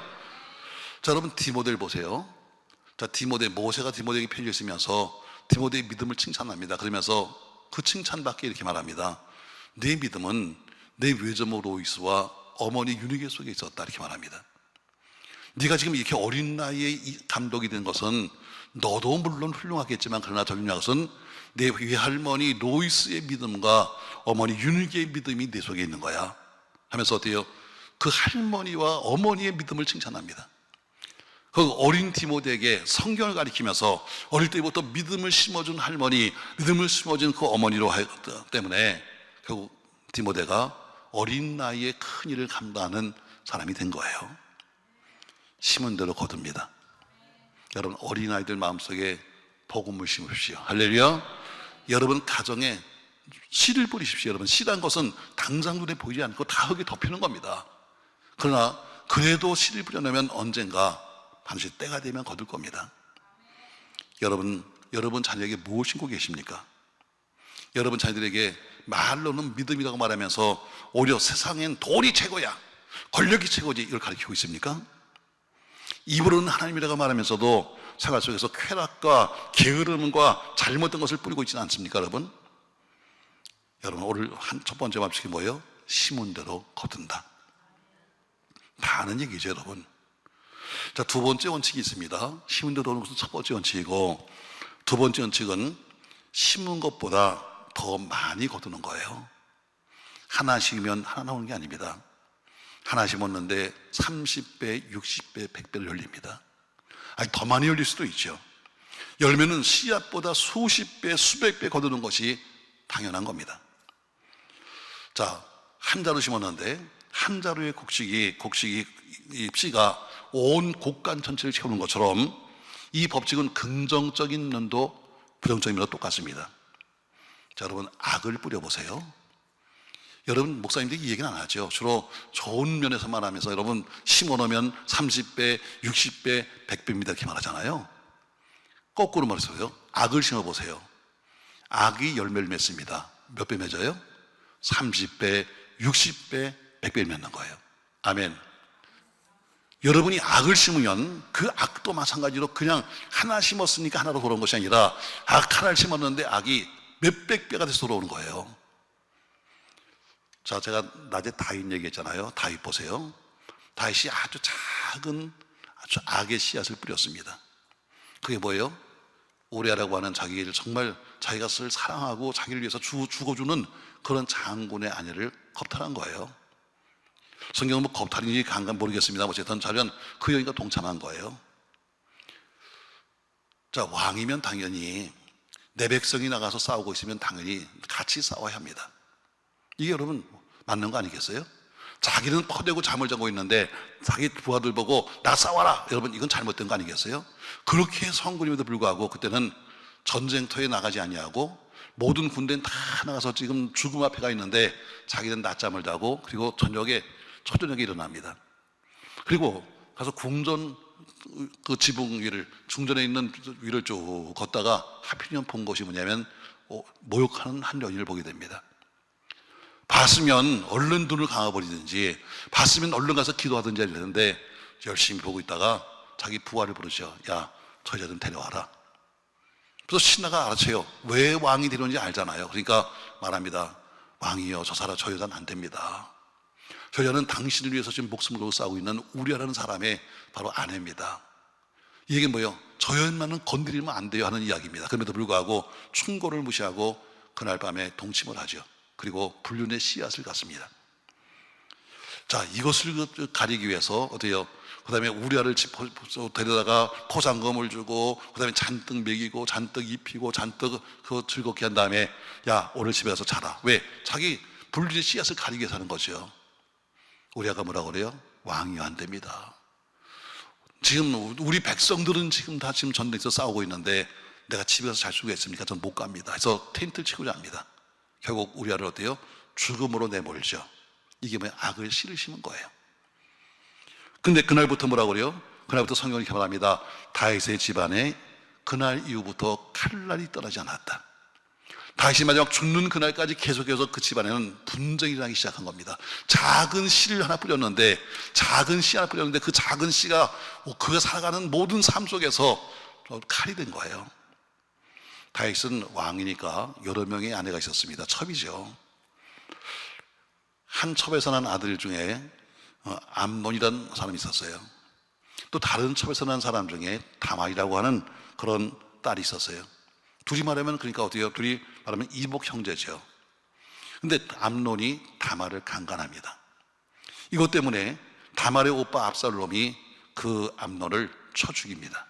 자, 여러분, 디모데를 보세요. 자, 디모데, 모세가 디모데에게 편지를 쓰면서 디모데의 믿음을 칭찬합니다. 그러면서 그 칭찬밖에 이렇게 말합니다. 내 믿음은 내 외조모 로이스와 어머니 유니게 속에 있었다, 이렇게 말합니다. 네가 지금 이렇게 어린 나이에 감독이 된 것은 너도 물론 훌륭하겠지만 그러나 더 중요한 것은 내 외할머니 로이스의 믿음과 어머니 유니게의 믿음이 내 속에 있는 거야 하면서 어때요? 그 할머니와 어머니의 믿음을 칭찬합니다. 그 어린 디모데에게 성경을 가리키면서 어릴 때부터 믿음을 심어준 할머니, 믿음을 심어준 그 어머니로 때문에 결국 디모데가 어린 나이에 큰 일을 감당하는 사람이 된 거예요. 심은 대로 거둡니다. 여러분, 어린아이들 마음속에 복음을 심으십시오. 할렐루야. 여러분 가정에 씨를 뿌리십시오. 여러분, 씨란 것은 당장 눈에 보이지 않고 다 흙에 덮이는 겁니다. 그러나 그래도 씨를 뿌려놓으면 언젠가 반드시 때가 되면 거둘 겁니다. 여러분 자녀에게 무엇을 신고 계십니까? 여러분 자녀들에게 말로는 믿음이라고 말하면서 오히려 세상엔 돈이 최고야, 권력이 최고지, 이걸 가르치고 있습니까? 입으로는 하나님이라고 말하면서도 생활 속에서 쾌락과 게으름과 잘못된 것을 뿌리고 있지는 않습니까, 여러분? 여러분, 오늘 첫 번째 법칙이 뭐예요? 심은 대로 거둔다. 다 아는 얘기죠, 여러분. 자, 두 번째 원칙이 있습니다. 심은 대로 거두는 것은 첫 번째 원칙이고, 두 번째 원칙은 심은 것보다 더 많이 거두는 거예요. 하나 심으면 하나 나오는 게 아닙니다. 하나 심었는데 30배, 60배, 100배를 열립니다. 아니, 더 많이 열릴 수도 있죠. 열매는 씨앗보다 수십 배, 수백 배 거두는 것이 당연한 겁니다. 자, 한 자루 심었는데 한 자루의 곡식이 이 씨가 온 곡간 전체를 채우는 것처럼 이 법칙은 긍정적인 면도 부정적인 면도 똑같습니다. 자, 여러분, 악을 뿌려보세요. 여러분, 목사님들이 이 얘기는 안 하죠. 주로 좋은 면에서만 하면서 여러분 심어놓으면 30배, 60배, 100배입니다 이렇게 말하잖아요. 거꾸로 말해서요, 악을 심어보세요. 악이 열매를 맺습니다. 몇 배 맺어요? 30배, 60배, 100배를 맺는 거예요. 아멘. 여러분이 악을 심으면 그 악도 마찬가지로 그냥 하나 심었으니까 하나로 돌아온 것이 아니라 악 하나를 심었는데 악이 몇백 배가 돼서 돌아오는 거예요. 자, 제가 낮에 다윗 얘기했잖아요. 다윗 보세요. 다윗이 아주 작은 아주 악의 씨앗을 뿌렸습니다. 그게 뭐예요? 우리아라고 하는 자기를 정말 자기가 사랑하고 자기를 위해서 죽어주는 그런 장군의 아내를 겁탈한 거예요. 성경은 뭐 겁탈인지 간간 모르겠습니다. 어쨌든 자면 그 여인과 동참한 거예요. 자, 왕이면 당연히 내 백성이 나가서 싸우고 있으면 당연히 같이 싸워야 합니다. 이게 여러분 맞는 거 아니겠어요? 자기는 퍼대고 잠을 자고 있는데 자기 부하들 보고 나 싸워라, 여러분 이건 잘못된 거 아니겠어요? 그렇게 성군임에도 불구하고 그때는 전쟁터에 나가지 아니하고 모든 군대는 다 나가서 지금 죽음 앞에 가 있는데 자기는 낮잠을 자고 그리고 초저녁에 일어납니다. 그리고 가서 궁전 그 지붕 위를, 중전에 있는 위를 쭉 걷다가 하필이면 본 것이 뭐냐면 모욕하는 한 여인을 보게 됩니다. 봤으면 얼른 눈을 감아버리든지 봤으면 얼른 가서 기도하든지 해야 되는데 열심히 보고 있다가 자기 부하를 부르죠. 야, 저 여자 좀 데려와라. 그래서 신하가 알아채요. 왜 왕이 데려오는지 알잖아요. 그러니까 말합니다. 왕이요, 저 여자는 안 됩니다. 저 여자는 당신을 위해서 지금 목숨을 걸고 싸우고 있는 우리아라는 사람의 바로 아내입니다. 이 얘기는 뭐예요? 저 여인만은 건드리면 안 돼요 하는 이야기입니다. 그럼에도 불구하고 충고를 무시하고 그날 밤에 동침을 하죠. 그리고 불륜의 씨앗을 갖습니다. 자, 이것을 가리기 위해서 어때요? 그 다음에 우리아를 데려다가 포상금을 주고, 그 다음에 잔뜩 먹이고, 잔뜩 입히고, 잔뜩 그거 즐겁게 한 다음에, 야, 오늘 집에 가서 자라. 왜? 자기 불륜의 씨앗을 가리기 위해서 하는 거죠. 우리아가 뭐라고 그래요? 왕이 안 됩니다. 지금 우리 백성들은 지금 다 지금 전쟁에서 싸우고 있는데 내가 집에 가서 잘 수가 있습니까? 저는 못 갑니다. 그래서 텐트를 치고 잡니다. 결국 우리아를 어때요? 죽음으로 내몰죠. 이게 뭐야? 악을 씨를 심은 거예요. 근데 그날부터 뭐라고 그래요? 그날부터 성경이 이렇게 말합니다. 다윗의 집안에 그날 이후부터 칼날이 떠나지 않았다. 다윗이 마지막 죽는 그날까지 계속해서 그 집안에는 분쟁이 일어나기 시작한 겁니다. 작은 씨를 하나 뿌렸는데, 그 작은 씨가 그가 살아가는 모든 삶 속에서 칼이 된 거예요. 다윗은 왕이니까 여러 명의 아내가 있었습니다. 첩이죠. 한 첩에서 난 아들 중에 암논이라는 사람이 있었어요. 또 다른 첩에서 난 사람 중에 다말이라고 하는 그런 딸이 있었어요. 둘이 말하면 그러니까 어때요? 둘이 말하면 이복 형제죠. 근데 암논이 다말을 강간합니다. 이것 때문에 다말의 오빠 압살롬이 그 암논을 쳐 죽입니다.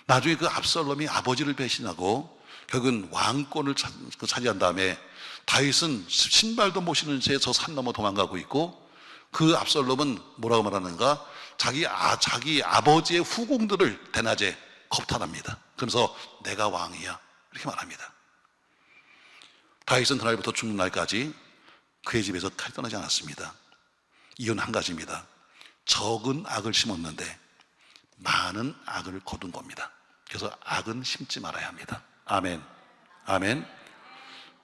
나중에 그 압살롬이 아버지를 배신하고 결국은 왕권을 차지한 다음에 다윗은 신발도 못 신은 채 저 산 넘어 도망가고 있고, 그 압살롬은 뭐라고 말하는가? 자기 아버지의 후궁들을 대낮에 겁탈합니다. 그래서 내가 왕이야 이렇게 말합니다. 다윗은 그날부터 죽는 날까지 그의 집에서 칼이 떠나지 않았습니다. 이유는 한 가지입니다. 적은 악을 심었는데 많은 악을 거둔 겁니다. 그래서 악은 심지 말아야 합니다. 아멘. 아멘.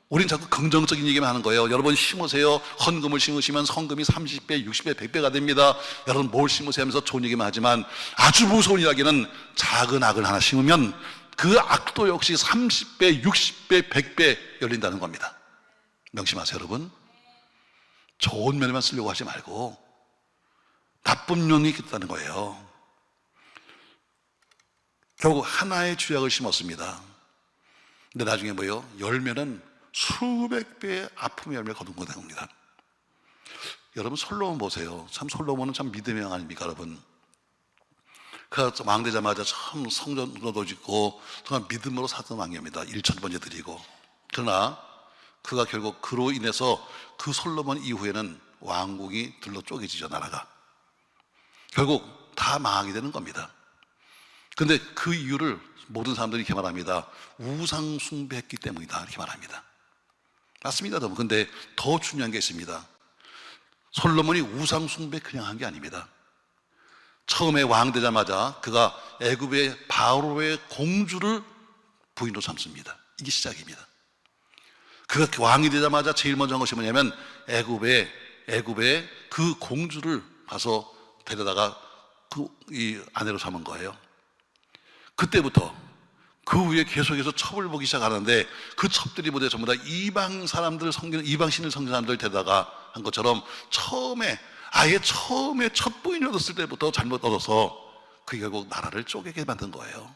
우린 자꾸 긍정적인 얘기만 하는 거예요. 여러분 심으세요. 헌금을 심으시면 성금이 30배, 60배, 100배가 됩니다. 여러분 뭘 심으세요 하면서 좋은 얘기만 하지만, 아주 무서운 이야기는 작은 악을 하나 심으면 그 악도 역시 30배, 60배, 100배 열린다는 겁니다. 명심하세요 여러분. 좋은 면에만 쓰려고 하지 말고 나쁜 면이 있다는 거예요. 결국 하나의 죄악을 심었습니다. 근데 나중에 뭐예요? 열매는 수백 배의 아픔의 열매를 거둔 겁니다. 여러분 솔로몬 보세요. 참 솔로몬은 참 믿음의 왕 아닙니까 여러분? 그가 왕 되자마자 참 성전도 짓고 정말 믿음으로 살던 왕입니다. 1,000번째 드리고. 그러나 그가 결국 그로 인해서 그 솔로몬 이후에는 왕국이 둘러 쪼개지죠. 나라가 결국 다 망하게 되는 겁니다. 근데 그 이유를 모든 사람들이 이렇게 말합니다. 우상 숭배했기 때문이다 이렇게 말합니다. 맞습니다 여러분. 근데 더 중요한 게 있습니다. 솔로몬이 우상 숭배 그냥 한 게 아닙니다. 처음에 왕 되자마자 그가 애굽의 바로의 공주를 부인으로 삼습니다. 이게 시작입니다. 그가 왕이 되자마자 제일 먼저 한 것이 뭐냐면 애굽의 그 공주를 가서 데려다가 이 아내로 삼은 거예요. 그때부터 그 후에 계속해서 첩을 보기 시작하는데, 그 첩들이 뭐죠? 전부 다 이방 사람들 섬기는, 이방 신을 섬기는 사람들 데려다가 한 것처럼 처음에 첫 부인을 얻었을 때부터 잘못 얻어서 그게 결국 나라를 쪼개게 만든 거예요.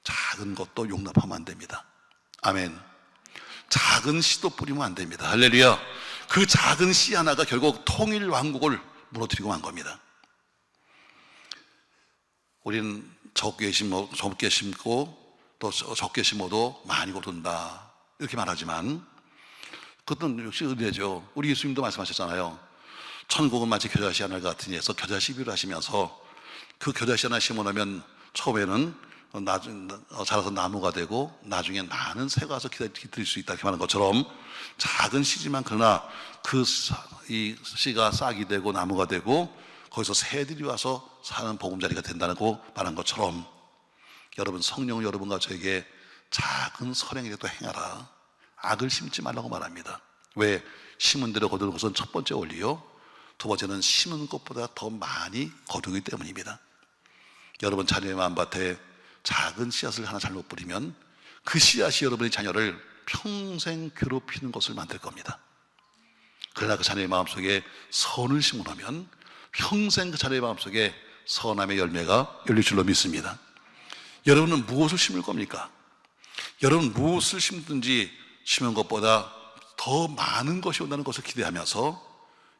작은 것도 용납하면 안 됩니다. 아멘. 작은 씨도 뿌리면 안 됩니다. 할렐루야. 그 작은 씨 하나가 결국 통일 왕국을 무너뜨리고 만 겁니다. 우리는 적게 심고 또 적게 심어도 많이 거둔다 이렇게 말하지만, 그것은 역시 은혜죠. 우리 예수님도 말씀하셨잖아요. 천국은 마치 겨자씨 하나 같으니 해서 겨자씨 비유를 하시면서, 그 겨자씨 하나 심어놓으면 처음에는 자라서 나무가 되고 나중에 많은 새가 와서 기다릴 수 있다 이렇게 말하는 것처럼, 작은 씨지만 그러나 이 씨가 싹이 되고 나무가 되고 거기서 새들이 와서 사는 보금자리가 된다고 말한 것처럼, 여러분 성령은 여러분과 저에게 작은 선행이라도 행하라, 악을 심지 말라고 말합니다. 왜? 심은 대로 거두는 것은 첫 번째 원리요, 두 번째는 심은 것보다 더 많이 거두기 때문입니다. 여러분 자녀의 마음밭에 작은 씨앗을 하나 잘못 뿌리면 그 씨앗이 여러분의 자녀를 평생 괴롭히는 것을 만들 겁니다. 그러나 그 자녀의 마음속에 선을 심으면 평생 그 자녀의 마음속에 선함의 열매가 열릴 줄로 믿습니다. 여러분은 무엇을 심을 겁니까? 여러분 무엇을 심든지 심은 것보다 더 많은 것이 온다는 것을 기대하면서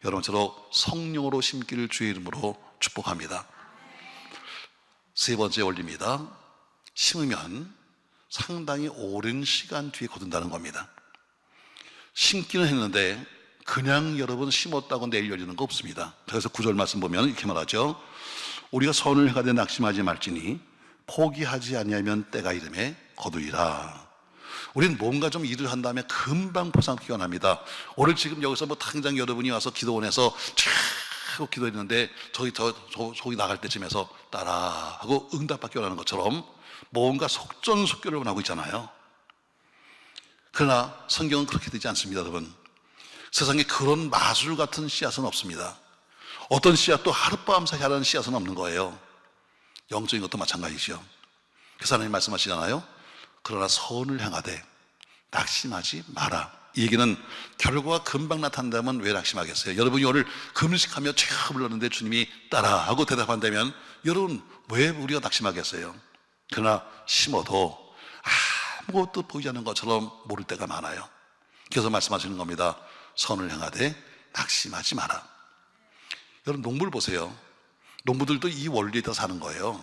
여러분처럼 성령으로 심기를 주의 이름으로 축복합니다. 세 번째 원리입니다. 심으면 상당히 오랜 시간 뒤에 거둔다는 겁니다. 심기는 했는데 그냥 여러분 심었다고 내일 열리는 거 없습니다. 그래서 9절 말씀 보면 이렇게 말하죠. 우리가 선을 행하되 낙심하지 말지니 포기하지 아니하면 때가 이름에 거두리라. 우리는 뭔가 좀 일을 한 다음에 금방 보상기가 납니다. 오늘 지금 여기서 뭐 당장 여러분이 와서 기도원에서 쫙 기도했는데 저기 나갈 때쯤에서 따라 하고 응답받기 원하는 것처럼 뭔가 속전속결을 원하고 있잖아요. 그러나 성경은 그렇게 되지 않습니다, 여러분. 세상에 그런 마술 같은 씨앗은 없습니다. 어떤 씨앗도 하룻밤 사이 자라는 씨앗은 없는 거예요. 영적인 것도 마찬가지죠. 그래서 하나님 말씀하시잖아요. 그러나 선을 향하되 낙심하지 마라. 이 얘기는 결과가 금방 나타난다면 왜 낙심하겠어요? 여러분이 오늘 금식하며 최 불렀는데 주님이 따라 하고 대답한다면 여러분 왜 우리가 낙심하겠어요? 그러나 심어도 아무것도 보이지 않는 것처럼 모를 때가 많아요. 그래서 말씀하시는 겁니다. 선을 향하되 낙심하지 마라. 여러분 농부를 보세요. 농부들도 이 원리에 따라 사는 거예요.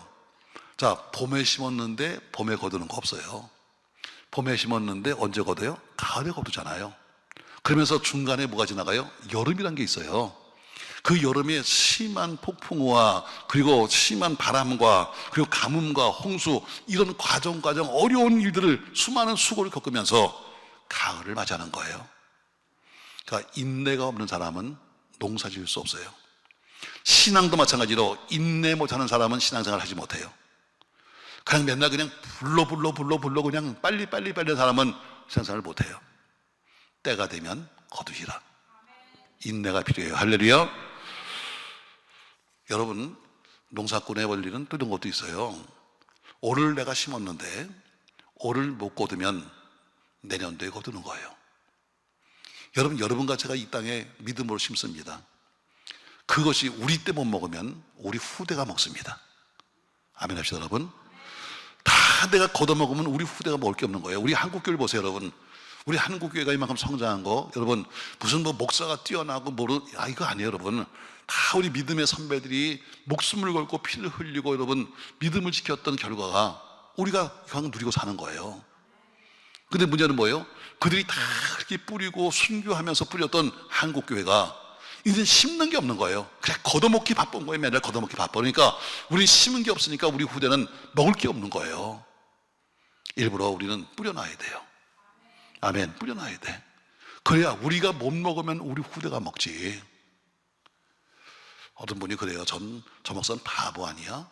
자, 봄에 심었는데 봄에 거두는 거 없어요. 봄에 심었는데 언제 거둬요? 가을에 거두잖아요. 그러면서 중간에 뭐가 지나가요? 여름이란 게 있어요. 그 여름에 심한 폭풍우와 그리고 심한 바람과 그리고 가뭄과 홍수 이런 과정 어려운 일들을 수많은 수고를 겪으면서 가을을 맞이하는 거예요. 그러니까 인내가 없는 사람은 농사 지을 수 없어요. 신앙도 마찬가지로 인내 못하는 사람은 신앙생활을 하지 못해요. 그냥 맨날 그냥 불러 그냥 빨리 하는 사람은 신앙생활을 못해요. 때가 되면 거두시라. 인내가 필요해요. 할렐루야. 여러분 농사꾼의 원리는 또 이런 것도 있어요. 올을 내가 심었는데 올을 못 거두면 내년도에 거두는 거예요. 여러분과 제가 이 땅에 믿음으로 심습니다. 그것이 우리 때 못 먹으면 우리 후대가 먹습니다. 아멘 합시다. 여러분 다 내가 걷어먹으면 우리 후대가 먹을 게 없는 거예요. 우리 한국교회를 보세요. 여러분 우리 한국교회가 이만큼 성장한 거 여러분 무슨 뭐 목사가 뛰어나고 이거 아니에요. 여러분 다 우리 믿음의 선배들이 목숨을 걸고 피를 흘리고 여러분 믿음을 지켰던 결과가 우리가 그냥 누리고 사는 거예요. 근데 문제는 뭐예요? 그들이 다 이렇게 뿌리고 순교하면서 뿌렸던 한국교회가 이제 심는 게 없는 거예요. 그냥 걷어먹기 바쁜 거예요. 맨날 걷어먹기 바빠. 그러니까 우리 심은 게 없으니까 우리 후대는 먹을 게 없는 거예요. 일부러 우리는 뿌려놔야 돼요. 아멘. 뿌려놔야 돼. 그래야 우리가 못 먹으면 우리 후대가 먹지. 어떤 분이 그래요. 저 목사는 바보 아니야?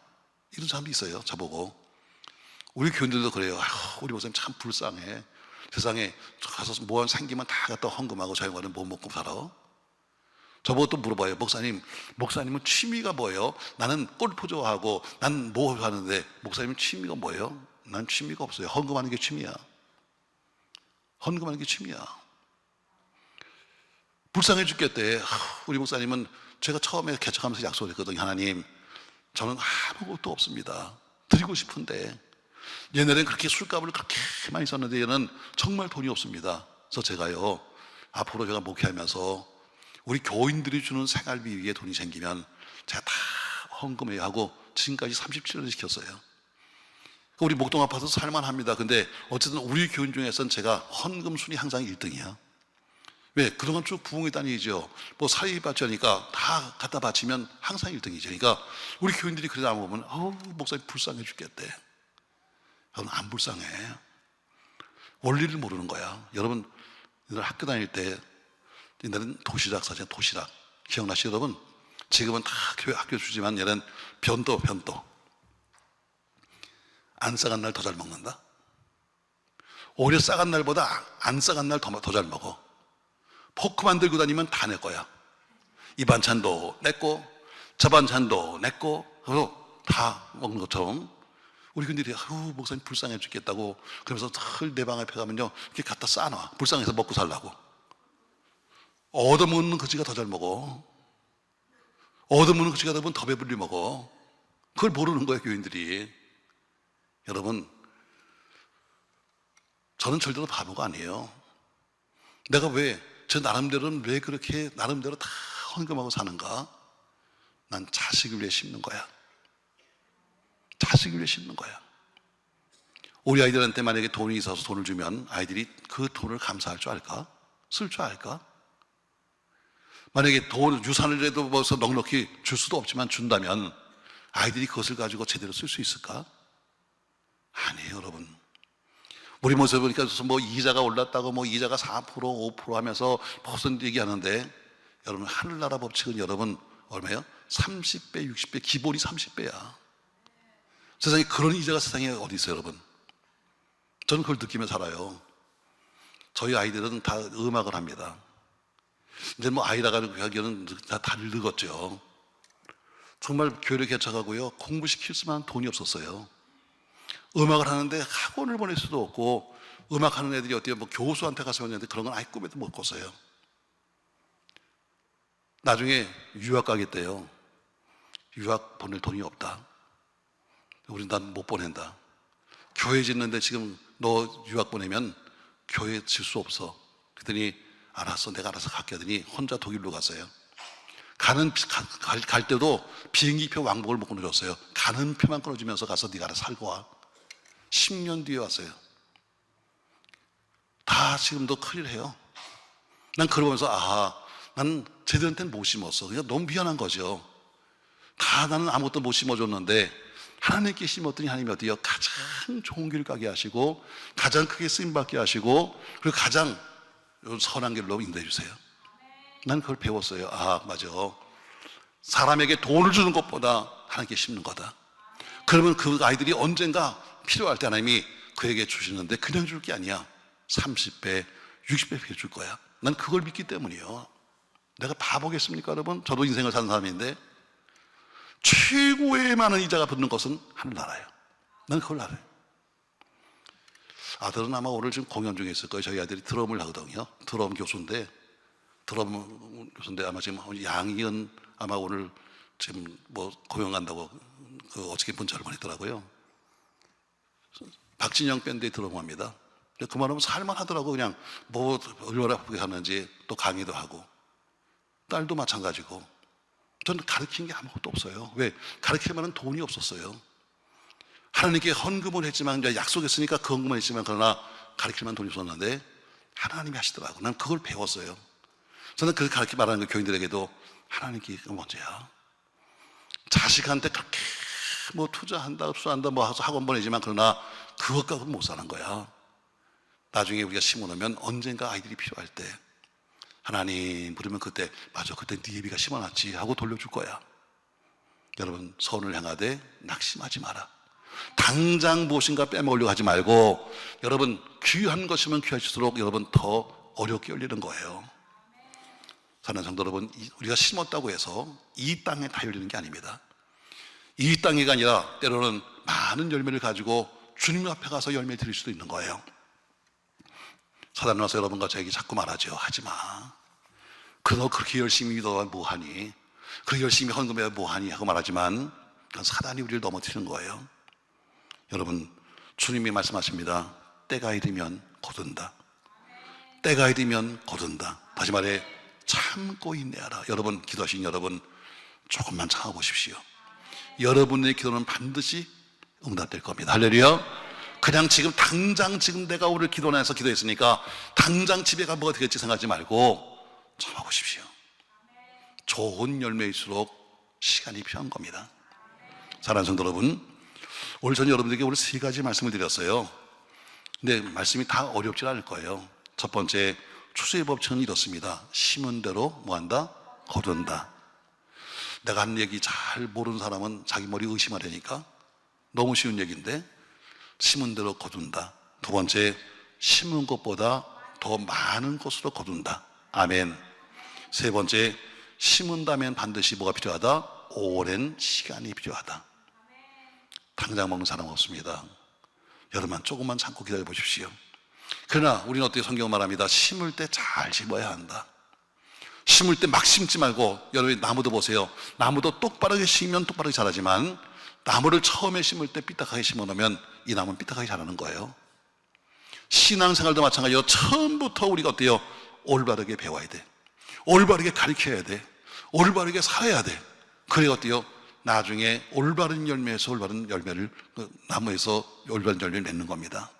이런 사람도 있어요. 저보고. 우리 교인들도 그래요. 우리 목사님 참 불쌍해. 세상에 가서 뭐 생기면 다 갖다 헌금하고 저 양반은 못 먹고 살아. 저보고 또 물어봐요. 목사님은 취미가 뭐예요? 나는 골프 좋아하고 난 뭐 하는데 목사님은 취미가 뭐예요? 난 취미가 없어요. 헌금하는 게 취미야. 헌금하는 게 취미야. 불쌍해 죽겠대. 우리 목사님은 제가 처음에 개척하면서 약속을 했거든요. 하나님 저는 아무것도 없습니다. 드리고 싶은데 옛날엔 그렇게 술값을 그렇게 많이 썼는데 얘는 정말 돈이 없습니다. 그래서 제가요 앞으로 제가 목회하면서 우리 교인들이 주는 생활비 위에 돈이 생기면 제가 다 헌금해야 하고 지금까지 37년을 지켰어요. 우리 목동 아파트 살만합니다. 근데 어쨌든 우리 교인 중에서는 제가 헌금 순위 항상 1등이야. 왜? 그동안 쭉 부흥회 다니죠. 뭐 사회 바치니까 다 갖다 바치면 항상 1등이죠. 그러니까 우리 교인들이 그러다 보면 목사님 불쌍해 죽겠대. 여러분 안 불쌍해. 원리를 모르는 거야. 여러분 학교 다닐 때 옛날에는 도시락 사잖아요. 도시락 기억나시죠 여러분? 지금은 다 교회 학교 주지만 얘는 변도 안 싸간 날 더 잘 먹는다. 오히려 싸간 날보다 안 싸간 날 더 잘 먹어. 포크만 들고 다니면 다 내 거야. 이 반찬도 내 거, 저 반찬도 내 거, 다 먹는 것처럼 우리 근들이 목사님 불쌍해 죽겠다고 그러면서 늘 내 방 앞에 가면요 이렇게 갖다 싸놔. 불쌍해서 먹고 살라고. 얻어먹는 그지가 더 잘 먹어. 얻어먹는 그지가 더 배불리 먹어. 그걸 모르는 거예요 교인들이. 여러분 저는 절대로 바보가 아니에요. 내가 왜, 저 나름대로는 왜 그렇게 나름대로 다 헌금하고 사는가? 난 자식을 위해 심는 거야. 자식을 위해 심는 거야. 우리 아이들한테 만약에 돈이 있어서 돈을 주면 아이들이 그 돈을 감사할 줄 알까? 쓸 줄 알까? 만약에 돈, 유산을라도 뭐서 넉넉히 줄 수도 없지만 준다면 아이들이 그것을 가지고 제대로 쓸 수 있을까? 아니에요, 여러분. 우리 모습을 보니까 뭐 이자가 올랐다고 뭐 이자가 4%, 5% 하면서 무슨 얘기하는데, 여러분 하늘나라 법칙은 여러분 얼마예요? 30배, 60배, 기본이 30배야. 세상에 그런 이자가 세상에 어디 있어요, 여러분? 저는 그걸 느끼며 살아요. 저희 아이들은 다 음악을 합니다. 이제 뭐 아이라가 하기에는 다 늙었죠. 정말 교회를 개척하고요, 공부시킬 수만 돈이 없었어요. 음악을 하는데 학원을 보낼 수도 없고, 음악하는 애들이 어때요? 뭐 교수한테 가서 했는데 그런 건 아예 꿈에도 못 꿨어요. 나중에 유학 가겠대요. 유학 보낼 돈이 없다. 우린 난 못 보낸다. 교회 짓는데 지금 너 유학 보내면 교회 질 수 없어. 그랬더니 알았어, 내가 알아서 갈게 하더니 혼자 독일로 갔어요. 갈 때도 비행기표 왕복을 못 끊어줬어요. 가는 표만 끊어주면서 가서 네가 알아서 살고 와. 10년 뒤에 왔어요. 다 지금도 큰일 해요. 난 그걸 보면서 난 쟤들한테는 못 심었어. 그러니까 너무 미안한 거죠. 다 나는 아무것도 못 심어줬는데 하나님께 심었더니 하나님이 어때요? 가장 좋은 길을 가게 하시고, 가장 크게 쓰임받게 하시고, 그리고 가장 선한 길로 인도해 주세요. 난 그걸 배웠어요. 맞아. 사람에게 돈을 주는 것보다 하나님께 심는 거다. 그러면 그 아이들이 언젠가 필요할 때 하나님이 그에게 주시는데 그냥 줄 게 아니야. 30배, 60배 줄 거야. 난 그걸 믿기 때문이에요. 내가 바보겠습니까, 여러분? 저도 인생을 사는 사람인데 최고의 많은 이자가 붙는 것은 하늘나라예요. 난 그걸 알아요. 아들은 아마 오늘 지금 공연 중에 있을 거예요. 저희 아들이 드럼을 하거든요. 드럼 교수인데 아마 지금 양희은 아마 오늘 지금 뭐 공연 간다고 어저께 문자를 보냈더라고요. 박진영 밴드에 드럼합니다. 그만하면 살만하더라고. 그냥 뭐 얼마나 바쁘게 하는지 또 강의도 하고. 딸도 마찬가지고. 저는 가르친 게 아무것도 없어요. 왜? 가르칠 만한 돈이 없었어요. 하나님께 헌금을 했지만, 이제 약속했으니까 그 헌금을 했지만, 그러나 가르칠 만한 돈이 없었는데 하나님이 하시더라고. 난 그걸 배웠어요. 저는 그 가르치 말하는 그 교인들에게도 하나님께 먼저야. 자식한테 그렇게 뭐 투자한다, 흡수한다, 뭐 학원 보내지만, 그러나 그것 갖고 못 사는 거야. 나중에 우리가 심어놓으면 언젠가 아이들이 필요할 때 하나님 부르면 그때, 맞아, 그때 네 예비가 심어놨지 하고 돌려줄 거야. 여러분, 선을 행하되 낙심하지 마라. 당장 무엇인가 빼먹으려고 하지 말고, 여러분 귀한 것이면 귀하실수록 여러분 더 어렵게 열리는 거예요. 사랑하는 성도 여러분, 우리가 심었다고 해서 이 땅에 다 열리는 게 아닙니다. 이 땅이가 아니라 때로는 많은 열매를 가지고 주님 앞에 가서 열매 드릴 수도 있는 거예요. 사단이 와서 여러분과 저에게 자꾸 말하죠. 하지마. 너 그렇게 열심히 믿어야 뭐하니? 그렇게 열심히 헌금해야 뭐하니? 하고 말하지만 그건 사단이 우리를 넘어뜨리는 거예요. 여러분, 주님이 말씀하십니다. 때가 이르면 거둔다. 때가 이르면 거둔다. 다시 말해, 참고 인내하라. 여러분, 기도하신 여러분, 조금만 참아보십시오. 여러분의 기도는 반드시 응답될 겁니다. 할렐루야. 그냥 당장 내가 오늘 기도해서 기도했으니까 당장 집에 가면 뭐가 되겠지 생각하지 말고 참아보십시오. 좋은 열매일수록 시간이 필요한 겁니다. 사랑하는 성도 여러분, 오늘 저는 여러분들에게 오늘 3가지 말씀을 드렸어요. 근데 말씀이 다 어렵지 않을 거예요. 첫 번째, 추수의 법칙은 이렇습니다. 심은 대로 뭐한다? 거둔다. 내가 한 얘기 잘 모르는 사람은 자기 머리 의심하려니까 너무 쉬운 얘기인데, 심은 대로 거둔다. 두 번째, 심은 것보다 더 많은 것으로 거둔다. 아멘. 세 번째, 심은다면 반드시 뭐가 필요하다? 오랜 시간이 필요하다. 당장 먹는 사람 없습니다. 여러분만 조금만 참고 기다려 보십시오. 그러나 우리는 어떻게 성경 말합니다. 심을 때 잘 심어야 한다. 심을 때 막 심지 말고, 여러분 나무도 보세요. 나무도 똑바르게 심으면 똑바르게 자라지만, 나무를 처음에 심을 때 삐딱하게 심어놓으면 이 나무는 삐딱하게 자라는 거예요. 신앙생활도 마찬가지로 처음부터 우리가 어때요? 올바르게 배워야 돼. 올바르게 가르쳐야 돼. 올바르게 살아야 돼. 그래 어때요? 나중에 올바른 열매에서 올바른 열매를, 나무에서 올바른 열매를 맺는 겁니다.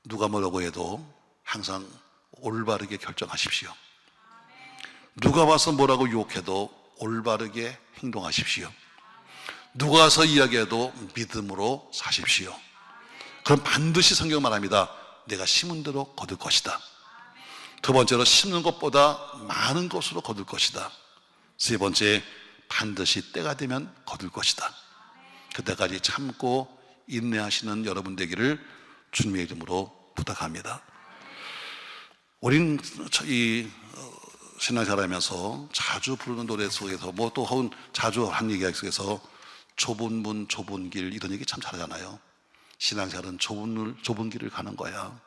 누가 뭐라고 해도 항상 올바르게 결정하십시오. 누가 와서 뭐라고 유혹해도 올바르게 행동하십시오. 누가 와서 이야기해도 믿음으로 사십시오. 그럼 반드시 성경 말합니다. 내가 심은 대로 거둘 것이다. 두 번째로 심는 것보다 많은 것으로 거둘 것이다. 세 번째, 반드시 때가 되면 거둘 것이다. 그때까지 참고 인내하시는 여러분 되기를 주님의 이름으로 부탁합니다. 우리는 이 신앙생활하면서 자주 부르는 노래 속에서 뭐 또 혹은 자주 한 얘기 속에서 좁은 문 좁은 길 이런 얘기 참 잘하잖아요. 신앙생활은 좁은 길을 가는 거야.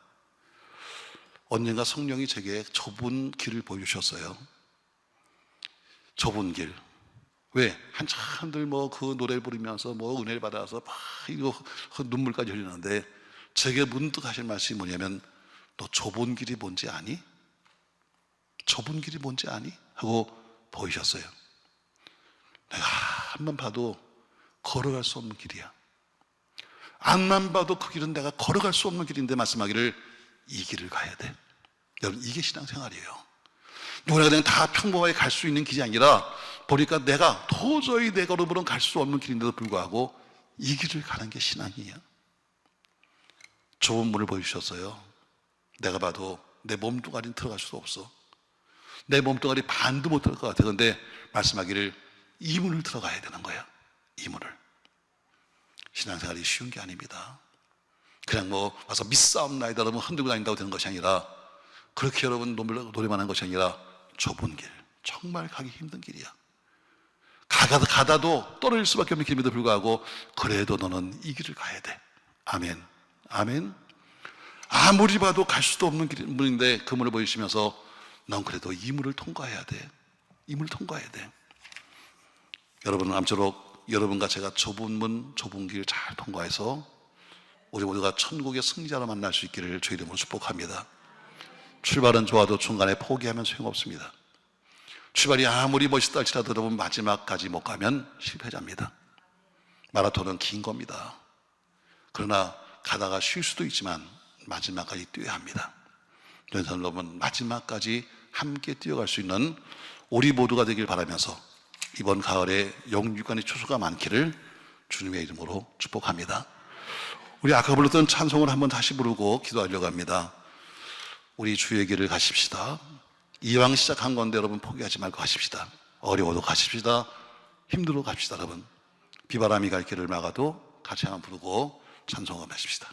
언젠가 성령이 제게 좁은 길을 보여주셨어요. 좁은 길. 왜? 한참들 뭐 그 노래를 부르면서 뭐 은혜를 받아서 막 이거 눈물까지 흘리는데 제게 문득 하실 말씀이 뭐냐면 너 좁은 길이 뭔지 아니? 좁은 길이 뭔지 아니? 하고 보이셨어요. 내가 한번 봐도 걸어갈 수 없는 길이야. 앞만 봐도 그 길은 내가 걸어갈 수 없는 길인데 말씀하기를 이 길을 가야 돼. 여러분, 이게 신앙생활이에요. 누구나 그냥 다 평범하게 갈 수 있는 길이 아니라 보니까 내가 도저히 내 걸음으로는 갈 수 없는 길인데도 불구하고 이 길을 가는 게 신앙이에요. 좁은 문을 보여주셨어요. 내가 봐도 내 몸뚱아리는 들어갈 수 없어. 내 몸뚱아리 반도 못 들어갈 것 같아. 그런데 말씀하기를 이 문을 들어가야 되는 거야. 이 문을. 신앙생활이 쉬운 게 아닙니다. 그냥 뭐 와서 믿사옵나이다 여러분 흔들고 다닌다고 되는 것이 아니라, 그렇게 여러분 노래만 한 것이 아니라 좁은 길, 정말 가기 힘든 길이야. 가다도 떨어질 수밖에 없는 길임에도 불구하고 그래도 너는 이 길을 가야 돼. 아멘. 아멘. 아무리 봐도 갈 수도 없는 문인데 그 문을 보여주시면서 넌 그래도 이 문을 통과해야 돼. 이 문을 통과해야 돼. 여러분은 아무쪼록 여러분과 제가 좁은 문, 좁은 길 잘 통과해서 우리 모두가 천국의 승리자로 만날 수 있기를 주의 이름으로 축복합니다. 출발은 좋아도 중간에 포기하면 소용없습니다. 출발이 아무리 멋있다 할지라도 여러분 마지막까지 못 가면 실패자입니다. 마라톤은 긴 겁니다. 그러나 가다가 쉴 수도 있지만 마지막까지 뛰어야 합니다. 그래서 여러분 마지막까지 함께 뛰어갈 수 있는 우리 모두가 되길 바라면서 이번 가을에 영육간의 추수가 많기를 주님의 이름으로 축복합니다. 우리 아까 불렀던 찬송을 한번 다시 부르고 기도하려고 합니다. 우리 주의 길을 가십시다. 이왕 시작한 건데 여러분 포기하지 말고 가십시다. 어려워도 가십시다. 힘들어도 갑시다. 여러분 비바람이 갈 길을 막아도 같이 한번 부르고 찬송을 하십시다.